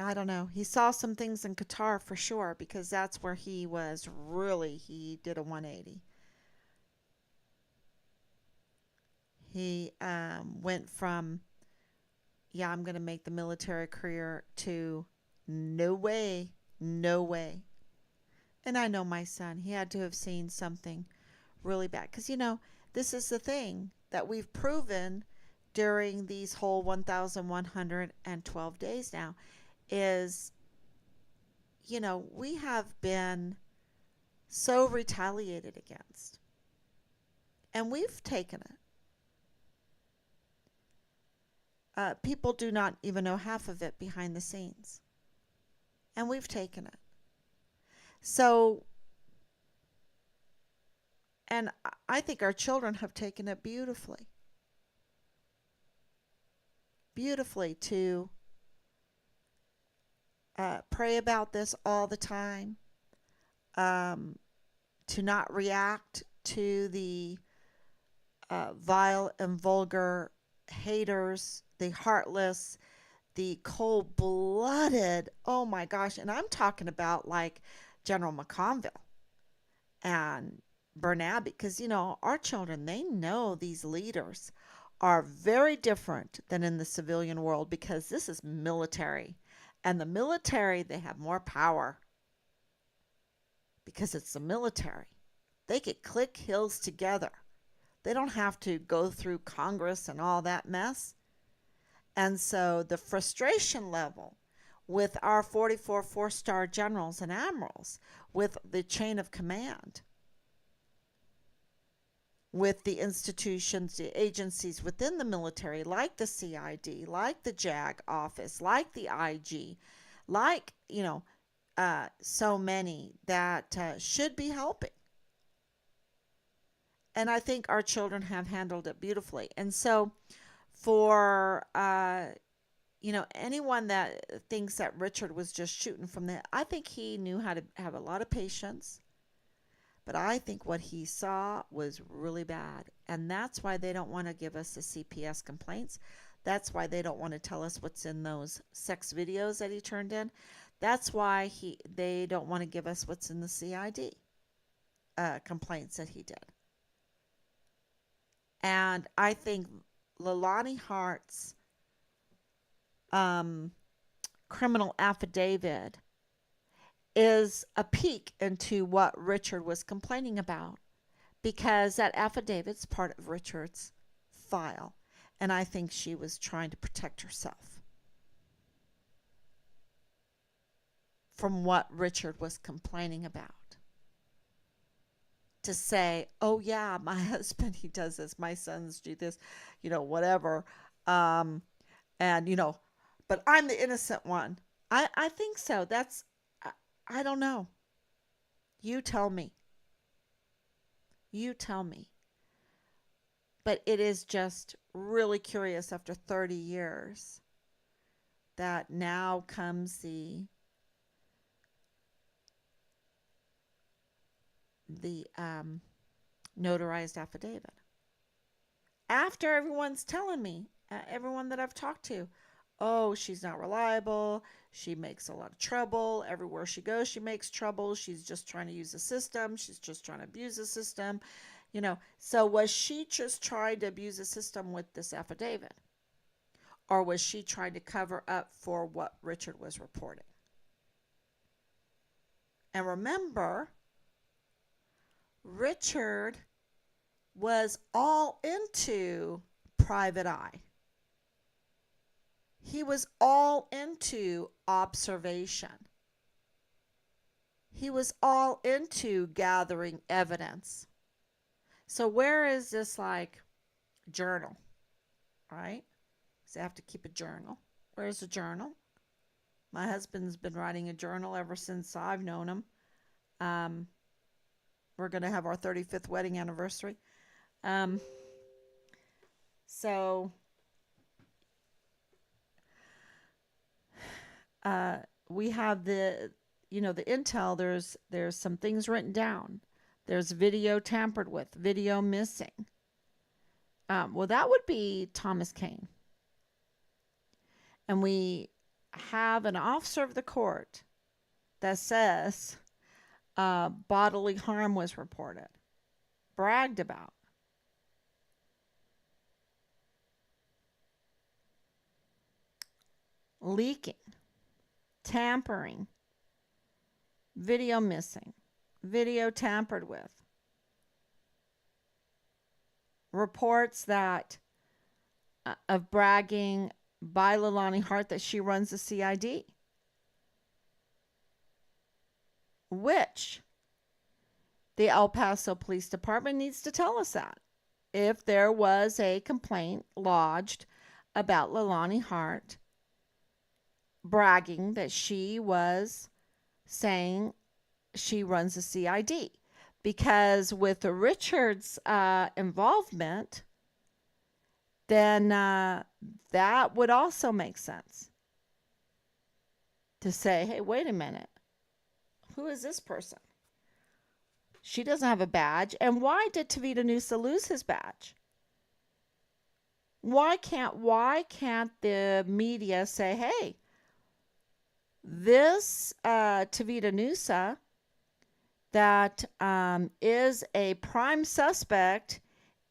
I don't know. He saw some things in Qatar for sure because that's where he was really, he did a 180. He went from, yeah, I'm going to make the military career to no way, no way. And I know my son, he had to have seen something really bad. Because, this is the thing that we've proven during these whole 1,112 days now is, we have been so retaliated against. And we've taken it. People do not even know half of it behind the scenes. And we've taken it. So, and I think our children have taken it beautifully. Beautifully to pray about this all the time, to not react to the vile and vulgar haters, the heartless, the cold blooded. Oh my gosh. And I'm talking about like General McConville and Bernabe, because, our children, they know these leaders are very different than in the civilian world because this is military. And the military, they have more power because it's the military. They could click heels together. They don't have to go through Congress and all that mess. And so the frustration level with our 44 four-star generals and admirals, with the chain of command, with the institutions, the agencies within the military, like the CID, like the JAG office, like the IG, like, so many that should be helping. And I think our children have handled it beautifully. And so for, anyone that thinks that Richard was just shooting from the, I think he knew how to have a lot of patience. But I think what he saw was really bad. And that's why they don't want to give us the CPS complaints. That's why they don't want to tell us what's in those sex videos that he turned in. That's why they don't want to give us what's in the CID complaints that he did. And I think Leilani Hart's criminal affidavit is a peek into what Richard was complaining about, because that affidavit's part of Richard's file. And I think she was trying to protect herself from what Richard was complaining about. To say, oh yeah, my husband, he does this, my sons do this, whatever. And, but I'm the innocent one. I think so. I don't know. You tell me. You tell me. But it is just really curious after 30 years that now comes the notarized affidavit. After everyone's telling me, everyone that I've talked to, oh, she's not reliable. She makes a lot of trouble. Everywhere she goes, she makes trouble. She's just trying to use the system. She's just trying to abuse the system. So was she just trying to abuse the system with this affidavit? Or was she trying to cover up for what Richard was reporting? And remember, Richard was all into private eye. He was all into observation. He was all into gathering evidence. So where is this like journal, right? So I have to keep a journal. Where's the journal? My husband's been writing a journal ever since I've known him. Um, we're going to have our 35th wedding anniversary. Um, so uh, we have the intel. There's some things written down. There's video tampered with, video missing. Well, that would be Thomas Cain. And we have an officer of the court that says bodily harm was reported, bragged about. Leaking, tampering, video missing, video tampered with, reports that of bragging by Leilani Hart that she runs the CID, which the El Paso Police Department needs to tell us that. If there was a complaint lodged about Leilani Hart bragging that she was saying she runs a CID, because with Richard's involvement, then that would also make sense to say, hey, wait a minute, who is this person? She doesn't have a badge. And why did Tavita Nusa lose his badge? Why can't the media say, hey, this Tavita Nusa that is a prime suspect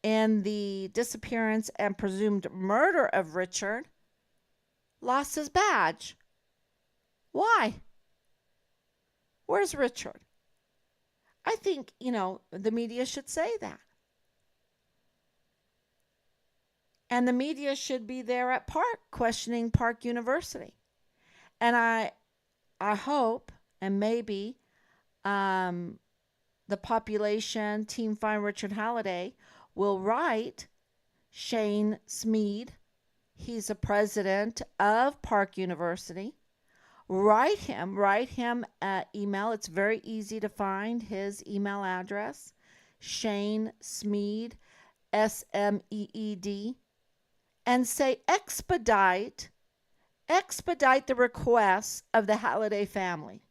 in the disappearance and presumed murder of Richard lost his badge? Why? Where's Richard? I think, the media should say that. And the media should be there at Park questioning Park University. And I hope, and maybe the population, Team Find Richard Halliday, will write Shane Smead. He's a president of Park University. Write him an email. It's very easy to find his email address, Shane Smead, Smeed, and say expedite the requests of the Halliday family.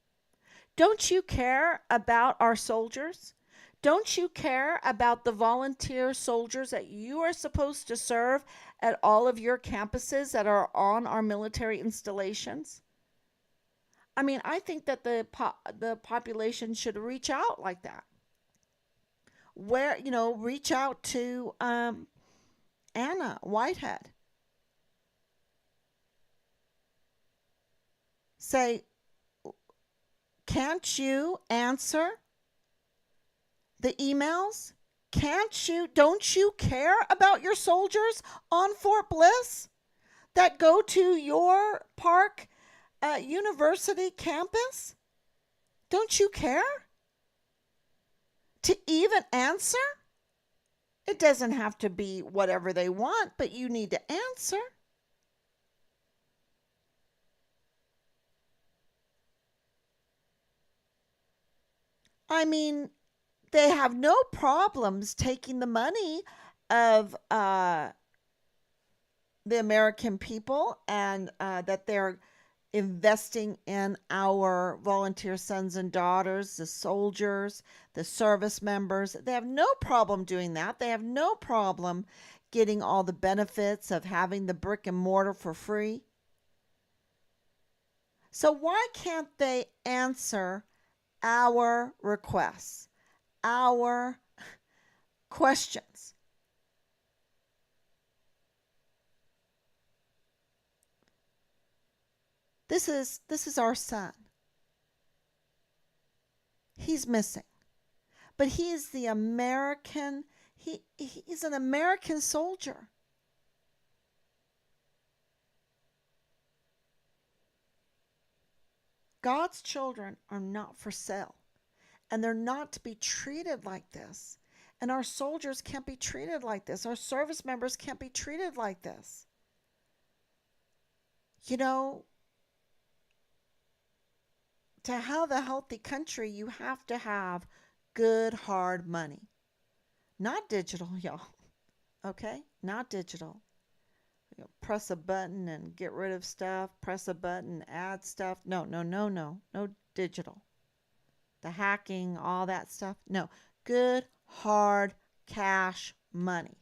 Don't you care about our soldiers? Don't you care about the volunteer soldiers that you are supposed to serve at all of your campuses that are on our military installations? I mean, I think that the population should reach out like that. Reach out to Anna Whitehead. Say, can't you answer the emails? Don't you care about your soldiers on Fort Bliss that go to your Park University campus? Don't you care to even answer? It doesn't have to be whatever they want, but you need to answer. I mean, they have no problems taking the money of the American people, and that they're investing in our volunteer sons and daughters, the soldiers, the service members. They have no problem doing that. They have no problem getting all the benefits of having the brick and mortar for free. So why can't they answer our requests, our questions? This is our son. He's missing. But he is the American, he's an American soldier. God's children are not for sale. And they're not to be treated like this. And our soldiers can't be treated like this. Our service members can't be treated like this. You know, to have a healthy country, you have to have good, hard money. Not digital, y'all. Okay? Not digital. Press a button and get rid of stuff, press a button, add stuff. No, no, no, no. No digital. The hacking, all that stuff. No. Good, hard cash money.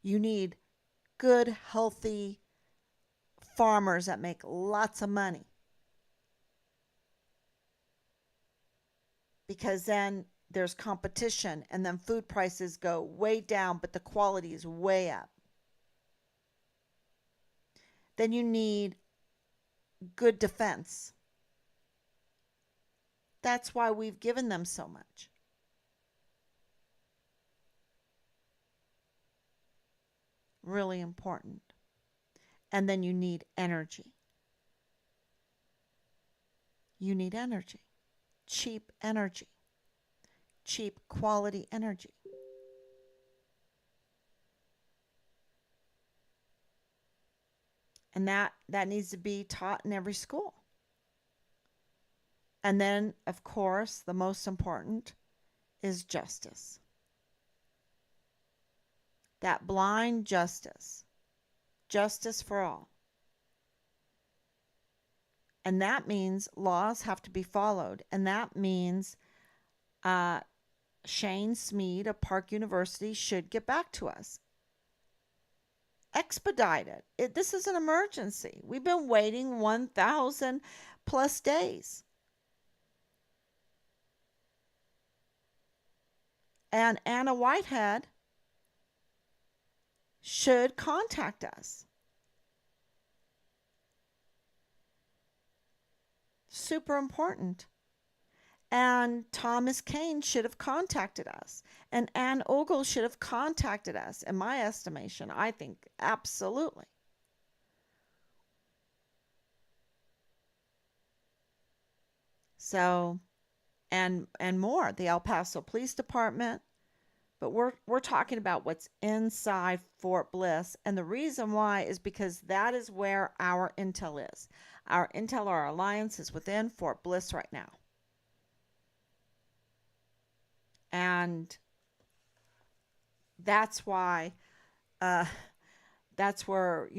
You need good, healthy farmers that make lots of money because then there's competition and then food prices go way down, but the quality is way up. Then you need good defense. That's why we've given them so much. Really important. And then you need energy. You need energy. Cheap energy. Cheap quality energy. And that needs to be taught in every school. And then, of course, the most important is justice. That blind justice. Justice for all. And that means laws have to be followed. And that means Shane Smead of Park University should get back to us. Expedite it. This is an emergency. We've been waiting 1,000 plus days. And Anna Whitehead should contact us. Super important. And Thomas Cain should have contacted us. And Ann Ogle should have contacted us, in my estimation. I think absolutely. So, and more, the El Paso Police Department. But we're talking about what's inside Fort Bliss. And the reason why is because that is where our intel is. Our intel, our alliance is within Fort Bliss right now. And that's why uh, that's where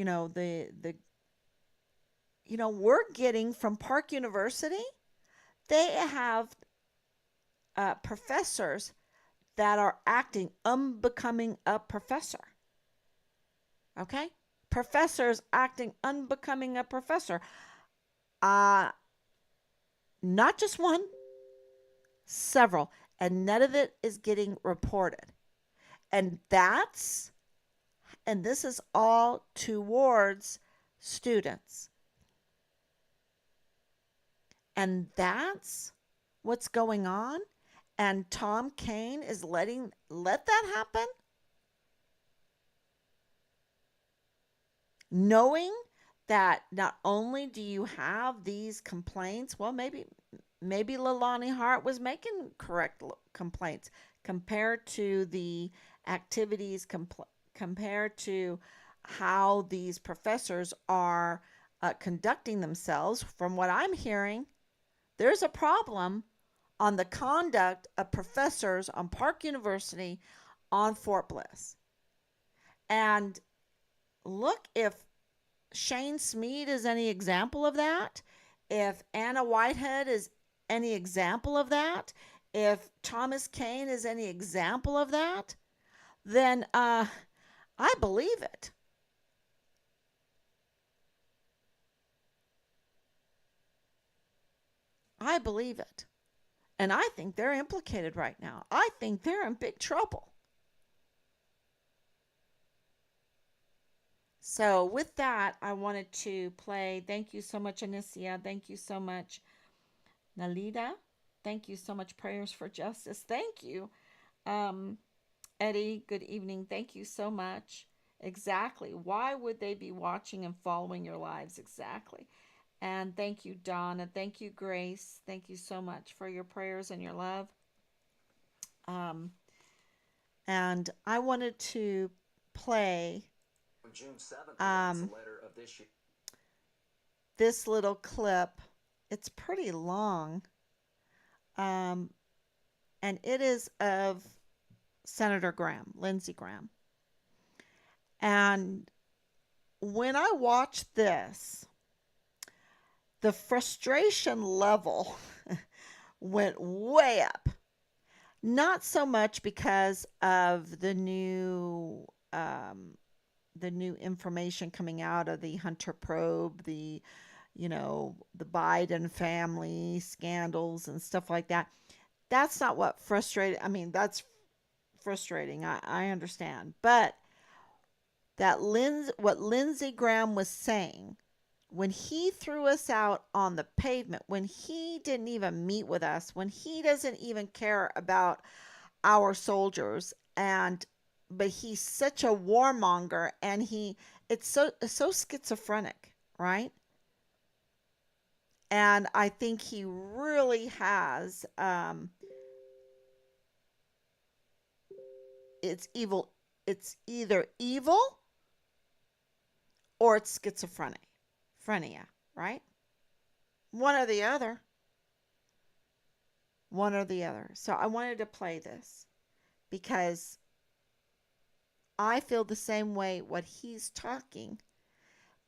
we're getting from Park University. They have professors that are acting unbecoming a professor. Okay, professors acting unbecoming a professor. Uh, Not just one, several, and none of it is getting reported. And this is all towards students. And that's what's going on. And Tom Cain is let that happen, knowing that not only do you have these complaints, well, maybe Lalani Hart was making correct complaints compared to the activities, compared to how these professors are conducting themselves. From what I'm hearing, there's a problem on the conduct of professors on Park University on Fort Bliss. And look, if Shane Smead is any example of that, if Anna Whitehead is any example of that, if Thomas Cain is any example of that, then I believe it. I believe it. And I think they're implicated right now. I think they're in big trouble. So, with that, I wanted to play. Thank you so much, Anicia. Thank you so much, Nalida. Thank you so much, Prayers for Justice. Thank you, um, Eddie. Good evening. Thank you so much. Exactly. Why would they be watching and following your lives? Exactly. And thank you, Dawn, and thank you, Grace. Thank you so much for your prayers and your love. Um, and I wanted to play um, this little clip. It's pretty long, um, and it is of Senator Graham, Lindsey Graham. And when I watched this, the frustration level went way up. Not so much because of the new information coming out of the Hunter probe, the Biden family scandals and stuff like that. That's not what frustrated. I mean, that's frustrating. I understand, but what Lindsey Graham was saying when he threw us out on the pavement, when he didn't even meet with us, when he doesn't even care about our soldiers, and but he's such a warmonger, and it's so schizophrenic, right? And I think he really has it's evil. It's either evil or it's schizophrenia, right? One or the other. One or the other. So I wanted to play this because I feel the same way what he's talking,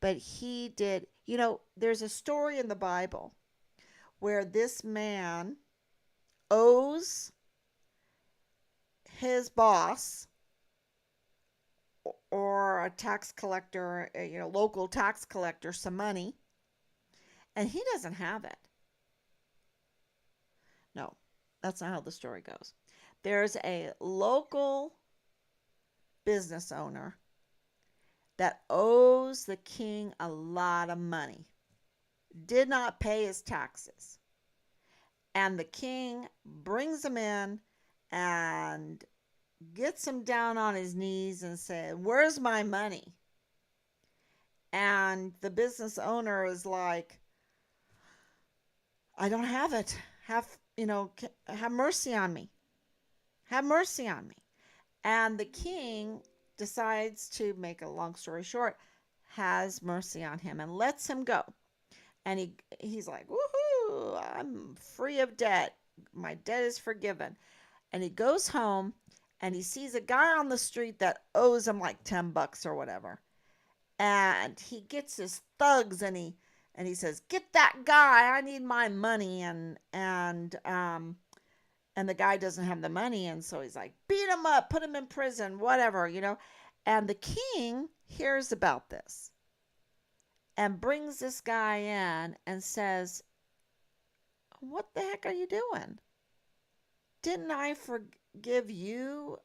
but he did. There's a story in the Bible where this man owes his boss or a tax collector, local tax collector, some money, and he doesn't have it. No, that's not how the story goes. There's a local business owner that owes the king a lot of money, did not pay his taxes. And the king brings him in and gets him down on his knees and says, "Where's my money?" And the business owner is like, "I don't have it. Have mercy on me. Have mercy on me." And the king decides to make a long story short, has mercy on him and lets him go. And he's like, "Woohoo, I'm free of debt. My debt is forgiven." And he goes home and he sees a guy on the street that owes him like $10 or whatever. And he gets his thugs and he says, "Get that guy. I need my money." And the guy doesn't have the money, and so he's like, "Beat him up, put him in prison, whatever. And the king hears about this and brings this guy in and says, "What the heck are you doing? Didn't I forgive you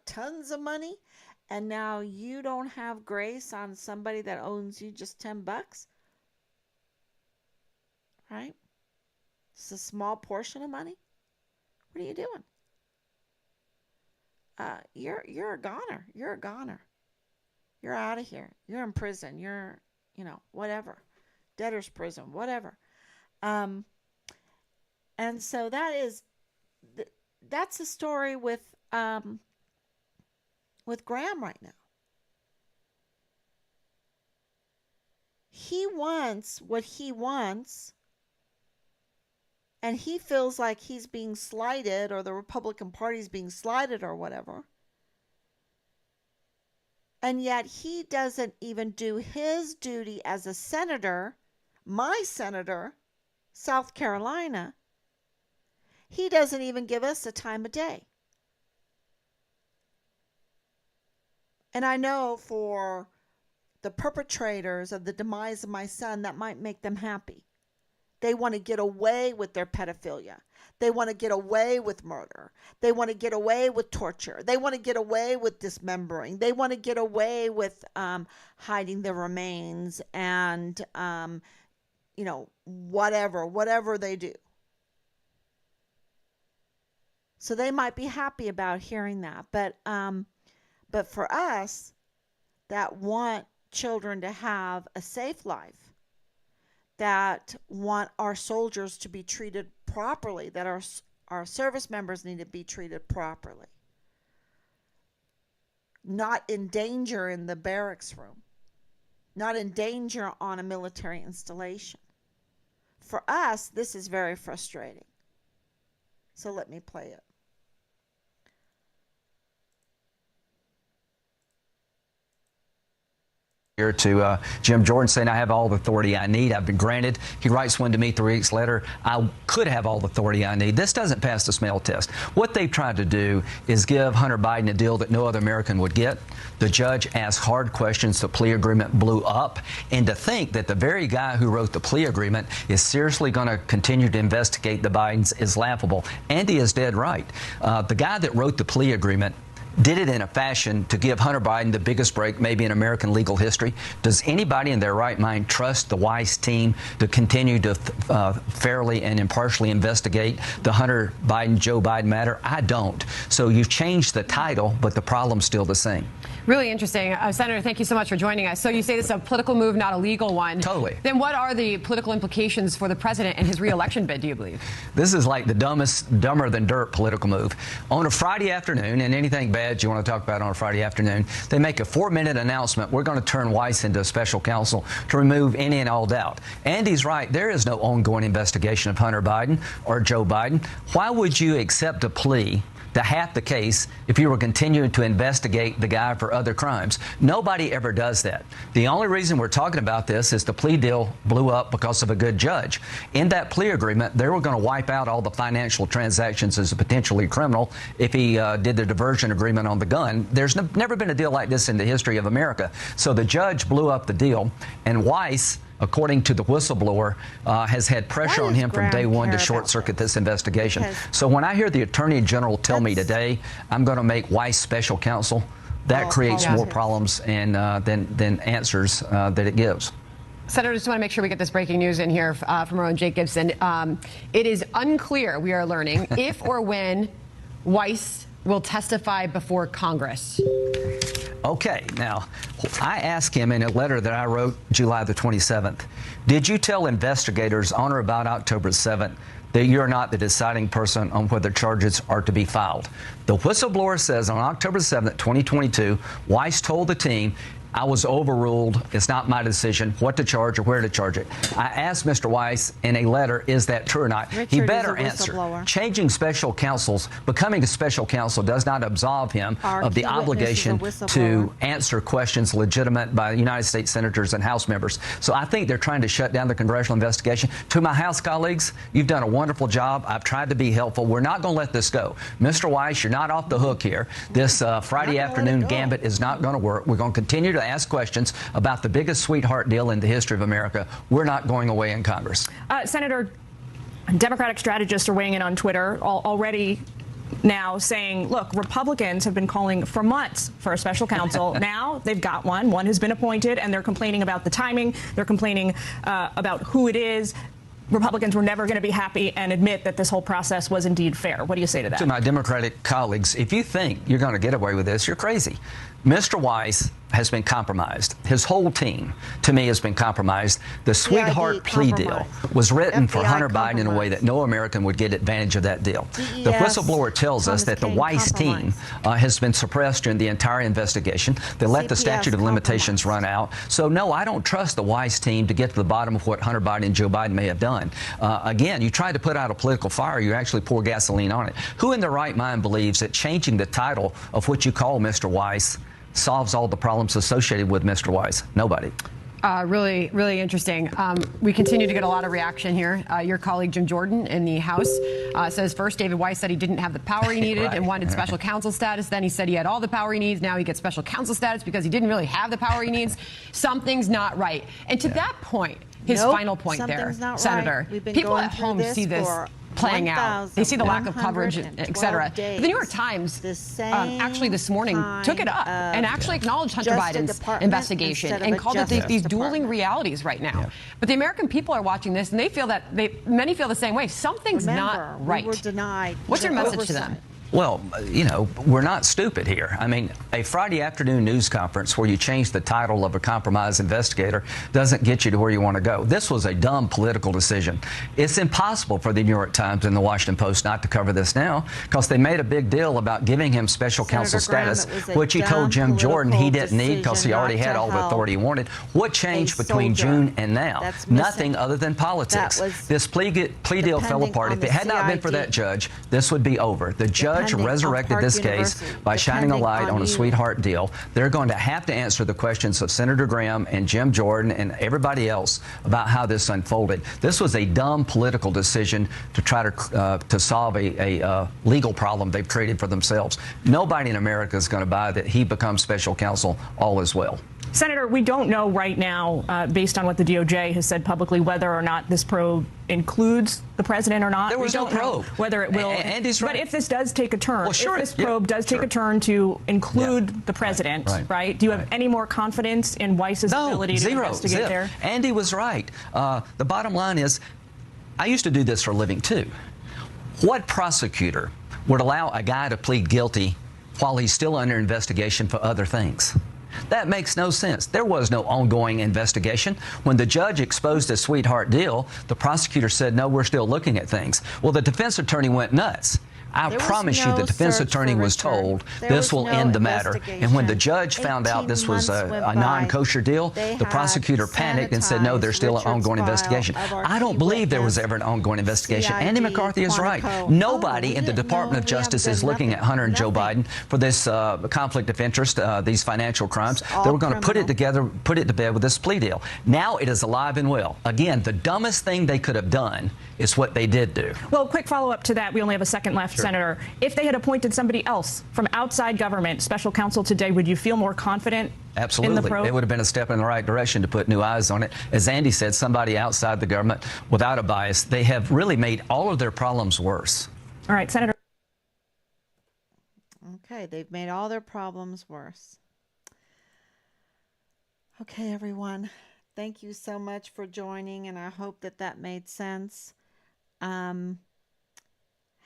tons of money? And now you don't have grace on somebody that owns you just $10, right? It's a small portion of money. What are you doing? You're a goner. You're a goner. You're out of here. You're in prison. You're whatever, debtor's prison, whatever." Um, and so that's the story with Graham right now. He wants what he wants, and he feels like he's being slighted, or the Republican Party's being slighted, or whatever. And yet he doesn't even do his duty as a senator, my senator, South Carolina. He doesn't even give us a time of day. And I know for the perpetrators of the demise of my son, that might make them happy. They want to get away with their pedophilia. They want to get away with murder. They want to get away with torture. They want to get away with dismembering. They want to get away with hiding the remains and, whatever they do. So they might be happy about hearing that. But for us that want children to have a safe life, that want our soldiers to be treated properly, that our service members need to be treated properly, not in danger in the barracks room, not in danger on a military installation. For us, this is very frustrating. So let me play it. Here to Jim Jordan saying I have all the authority I need. I've been granted. He writes one to me 3 weeks later. I could have all the authority I need. This doesn't pass the smell test. What they've tried to do is give Hunter Biden a deal that no other American would get. The judge asked hard questions. The plea agreement blew up. And to think that the very guy who wrote the plea agreement is seriously going to continue to investigate the Bidens is laughable. Andy is dead right. The guy that wrote the plea agreement did it in a fashion to give Hunter Biden the biggest break maybe in American legal history. Does anybody in their right mind trust the Weiss team to continue to fairly and impartially investigate the Hunter Biden-Joe Biden matter? I don't. So you've changed the title, but the problem's still the same. Really interesting. Senator, thank you so much for joining us. So you say this is a political move, not a legal one. Totally. Then what are the political implications for the president and his re-election bid, do you believe? This is like the dumber than dirt political move. On a Friday afternoon, and anything bad you want to talk about on a Friday afternoon, they make a 4-minute announcement. We're going to turn Weiss into a special counsel to remove any and all doubt. Andy's right. There is no ongoing investigation of Hunter Biden or Joe Biden. Why would you accept a plea to half the case if you were continuing to investigate the guy for other crimes? Nobody ever does that. The only reason we're talking about this is the plea deal blew up because of a good judge. In that plea agreement, they were going to wipe out all the financial transactions as a potentially criminal if he did the diversion agreement on the gun. There's never been a deal like this in the history of America. So the judge blew up the deal, and Weiss, according to the whistleblower, has had pressure on him from day one to short-circuit this investigation. So when I hear the Attorney General tell me today, I'm going to make Weiss special counsel, that creates more problems and than answers that it gives. Senator, just want to make sure we get this breaking news in here from our own Jake Gibson. It is unclear, we are learning, if or when Weiss will testify before Congress. Okay, now, I asked him in a letter that I wrote July the 27th, did you tell investigators on or about October 7th that you're not the deciding person on whether charges are to be filed? The whistleblower says on October 7th, 2022, Weiss told the team, I was overruled. It's not my decision what to charge or where to charge it. I asked Mr. Weiss in a letter, is that true or not? He better answer. Changing special counsels, becoming a special counsel does not absolve him of the obligation to answer questions legitimate by United States senators and House members. So I think they're trying to shut down the congressional investigation. To my House colleagues, you've done a wonderful job. I've tried to be helpful. We're not going to let this go. Mr. Weiss, you're not off the hook here. This Friday afternoon gambit is not going to work. We're going to continue to ask questions about the biggest sweetheart deal in the history of America. We're not going away in Congress. Senator, Democratic strategists are weighing in on Twitter already now saying, look, Republicans have been calling for months for a special counsel. Now they've got one. One has been appointed, and they're complaining about the timing. They're complaining about who it is. Republicans were never going to be happy and admit that this whole process was indeed fair. What do you say to that? To my Democratic colleagues, if you think you're going to get away with this, you're crazy. Mr. Weiss has been compromised. His whole team, to me, has been compromised. The sweetheart plea deal was written for Hunter Biden in a way that no American would get advantage of that deal. The whistleblower tells us that the Weiss team has been suppressed during the entire investigation. They let the statute of limitations run out. So, no, I don't trust the Weiss team to get to the bottom of what Hunter Biden and Joe Biden may have done. Again, you try to put out a political fire, you actually pour gasoline on it. Who in their right mind believes that changing the title of what you call Mr. Weiss solves all the problems associated with Mr. Weiss? Nobody. Really, really interesting. We continue to get a lot of reaction here. Your colleague Jim Jordan in the House says first David Weiss said he didn't have the power he needed and wanted special counsel status. Then he said he had all the power he needs. Now he gets special counsel status because he didn't really have the power he needs. Something's not right. And to that point, his final point there, Senator, people at home see this playing out. They see the lack of coverage, et cetera. The New York Times actually this morning took it up and actually acknowledged Hunter Biden's investigation and called it these dueling realities right now. But the American people are watching this and they feel that many feel the same way. Something's not right. We were denied. What's your message to them? Well, we're not stupid here. I mean, a Friday afternoon news conference where you change the title of a compromised investigator doesn't get you to where you want to go. This was a dumb political decision. It's impossible for the New York Times and the Washington Post not to cover this now because they made a big deal about giving him special counsel status, which he told Jim Jordan he didn't need because he already had all the authority he wanted. What changed between June and now? Nothing other than politics. This plea deal fell apart. If it had not been for that judge, this would be over. The judge resurrected this case by shining a light on a sweetheart deal. They're going to have to answer the questions of Senator Graham and Jim Jordan and everybody else about how this unfolded. This was a dumb political decision to try to solve a legal problem they've created for themselves. Nobody in America is going to buy that he becomes special counsel. All is well. Senator, we don't know right now, based on what the DOJ has said publicly, whether or not this probe includes the president or not. There was no probe. Whether it will. Andy's right. But if this does take a turn, well, sure, if this probe does take a turn to include the president, right? Do you have any more confidence in Weiss's ability to investigate there? Andy was right. The bottom line is, I used to do this for a living too. What prosecutor would allow a guy to plead guilty while he's still under investigation for other things? That makes no sense. There was no ongoing investigation. When the judge exposed a sweetheart deal, the prosecutor said, no, we're still looking at things. Well, the defense attorney went nuts. I promise you the defense attorney was told this will end the matter. And when the judge found out this was a non-kosher deal, the prosecutor panicked and said, no, there's still an ongoing investigation. I don't believe there was ever an ongoing investigation. Andy McCarthy is right. Nobody in the Department of Justice is looking at Hunter and Joe Biden for this conflict of interest, these financial crimes. They were going to put it together, put it to bed with this plea deal. Now it is alive and well. Again, the dumbest thing they could have done is what they did do. Well, quick follow-up to that. We only have a second left. Sure. Senator, if they had appointed somebody else from outside government, special counsel today, would you feel more confident? Absolutely. In the probe? It would have been a step in the right direction to put new eyes on it. As Andy said, somebody outside the government without a bias. They have really made all of their problems worse. All right, Senator. Okay, they've made all their problems worse. Okay, everyone. Thank you so much for joining, and I hope that made sense.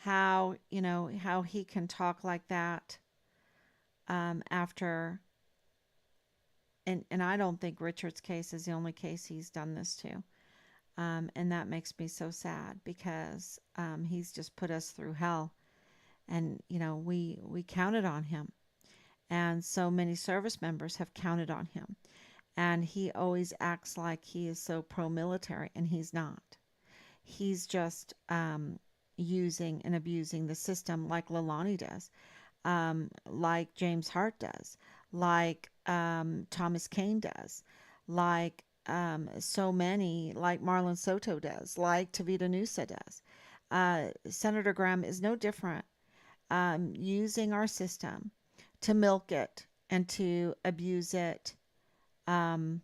How he can talk like that after, and I don't think Richard's case is the only case he's done this to, and that makes me so sad because he's just put us through hell, and we counted on him, and so many service members have counted on him, and he always acts like he is so pro-military, and he's not. He's just using and abusing the system like Leilani does, like James Hart does, like Thomas Cain does, like so many, like Marlon Soto does, like Tavita Nusa does. Senator Graham is no different, using our system to milk it and to abuse it and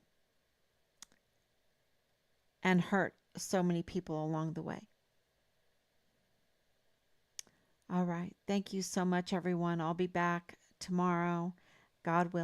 hurt so many people along the way. All right. Thank you so much, everyone. I'll be back tomorrow, God willing.